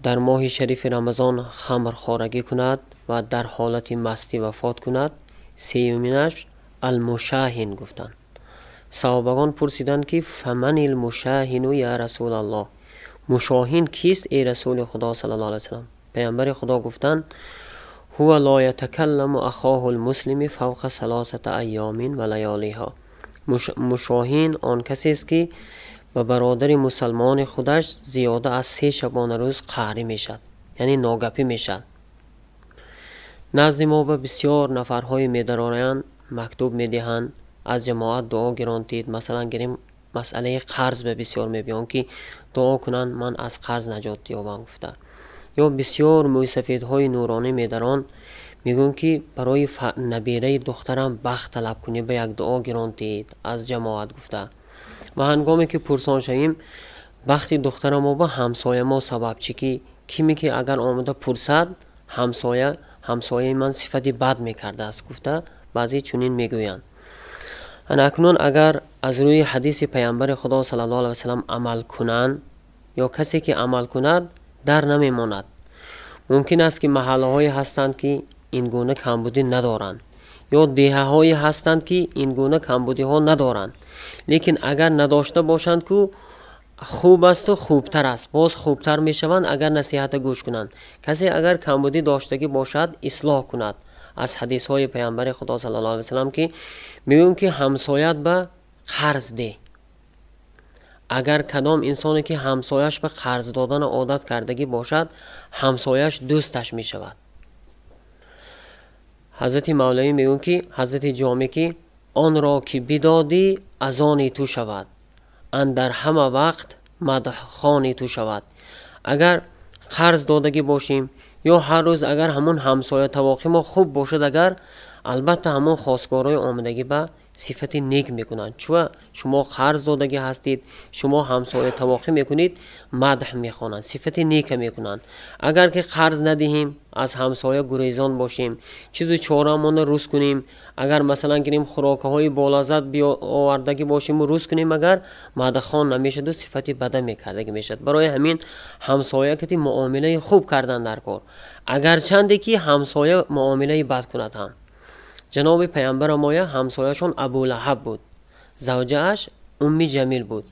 در ماه شریف رمضان خمر خورگی کند و در حالت مستی وفات کند. سیومینش المشاهین گفتند. صحابگان پرسیدند که فمن المشاهین یا رسول الله، مشاهین کیست ای رسول خدا صلی الله علیه وسلم؟ پیامبر خدا گفتند هو لا یتکلم اخاه المسلم فوق 3 ایام و لیالیها. مشاهین آن کسی است که و برادر مسلمان خودش زیاده از 3 شبانه روز قهری میشد، یعنی ناگپی میشد. نزد ما به بسیار نفرهای میدرانند مکتوب میدهند از جماعت دعا گرانتید. مثلا گریم مسئله قرض به بسیار میبیان که دعا کنند من از قرض نجات یابم گفته. یا بسیار موسفیدهای نورانی میدران میگن که برای نبیره دخترم بخت طلب کنی به یک دعا گرانتید از جماعت گفته. و هنگامی که پرسان شویم وقتی دختر ما با همسایه ما سبب چی که کیمی که اگر آمده پرسد همسایه من صفتی بد میکرده است گفته، بعضی چنین میگویند. اکنون اگر از روی حدیث پیامبر خدا صلی الله علیه وسلم عمل کنند یا کسی که عمل کند در نمیماند. ممکن است که محله هایی هستند که این گونه کمبودی ندارند یا دیه هایی هستند که این گونه کمبودی ها ندارند، لیکن اگر نداشته باشند که خوب است و خوبتر است، باز خوبتر می شوند اگر نصیحت گوش کنند. کسی اگر کمبودی داشتگی باشد اصلاح کند. از حدیث های پیامبر خدا صلی الله علیه وسلم که میگن که همسایت به قرض ده. اگر کدام انسانی که همسایش به قرض دادن عادت کردگی باشد همسایش دوستش می شود. حضرت مولوی میگن که حضرت جامی که آن را که بدادی از آن تو شود، اندر همه وقت مدحخان تو شود. اگر قرض دادگی باشیم یا هر روز اگر همون همسایه تواقی ما خوب باشد، اگر البته همون خواستگارای آمدگی به صفت نیک میکنند. چون شما قرض دادگی هستید، شما همسایه تواقی میکنید، مدح میخوانند، صفت نیک میکنند. اگر که قرض ندهیم از همسایه گریزان باشیم، چیزی چاره‌مون روز کنیم، اگر مثلا گیریم خوراکه های بالازد آوردگی باشیم و روز کنیم، اگر مدخان نمیشد و صفتی بده میکردگی میشد. برای همین همسایه که معامله خوب کردن در کار، اگر چندی که همسایه معامله بد کند هم. جناب پیامبر ما همسایه‌شون ابو لهب بود، زوجه‌اش امی جمیل بود.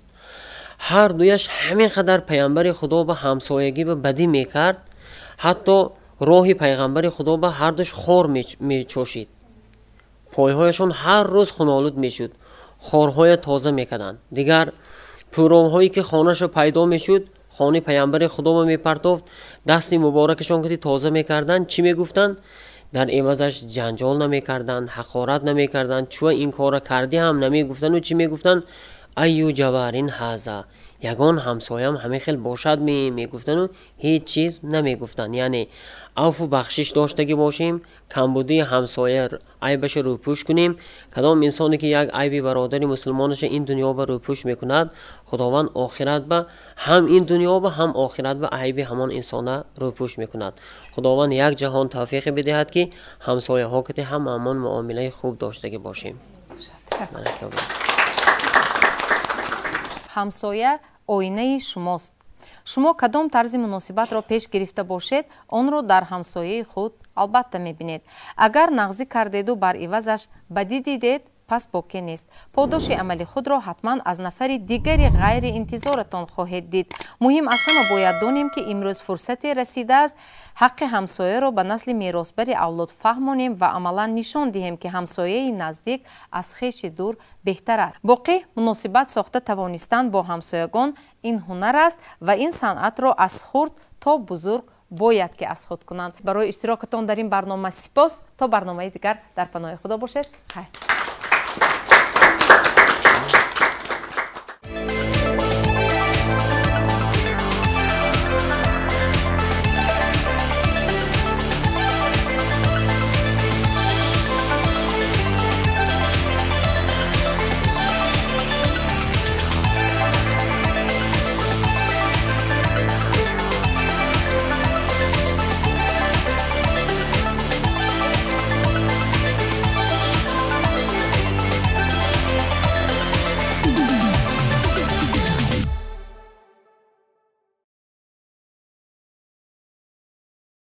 هر دویش همین قدر پیامبر خدا به همسایگی به بدی میکرد، حتی راه پیغمبر خدا به هر دوش خور میچوشید. پایهایشون هر روز خونالود میشد، خورهای تازه میکردند. دیگر پروهایی که خانهش پیدا میشد، خانه پیامبر خدا رو میپرتافت، دست مبارکشون که تازه میکردند چی میگفتند؟ در عوضش جنجال نمیکردند، حقارت نمیکردند. چون این کار کردی هم نمیگفتند و چی میگفتند؟ ایو جوارین هذا، یگان همسایم همه خیل باشد میگفتن و هیچ چیز نمیگفتن. یعنی عفو بخشش داشتگی باشیم، کمبودی همسایه عیبش رو پوش کنیم. کدام انسانی که یک عیبی برادر مسلمانش این دنیا به رو پوش میکند، خداوند آخرت به هم این دنیا و هم آخرت به عیبی همان انسان رو پوش میکند. خداوند یک جهان توفیق بدهد که همسایه ها که هم همان معامله خوب داشتگی باشیم. همسایه آینه شماست. شما کدام طرز مناسبت را پیش گرفته باشید، آن را در همسایه خود البته میبینید. اگر نقضی کردید و بر عوضش بدی دیدید، پس باکی نیست. پاداش عمل خود را حتما از نفر دیگری غیر انتظارتان خواهید دید. مهم از همه باید دانیم که امروز فرصتی رسیده است حق همسایه را به نسل میراثبر اولاد فهمانیم و عملا نشان دهیم که همسایه نزدیک از خویش دور بهتر است. باقی مناسبت ساخته توانستن با همسایگان این هنر است و این صنعت را از خرد تا بزرگ باید که از خود کنند. برای اشتراکتان در این برنامه سپاس. تا برنامه دیگر در پناه خدا باشید. خیر.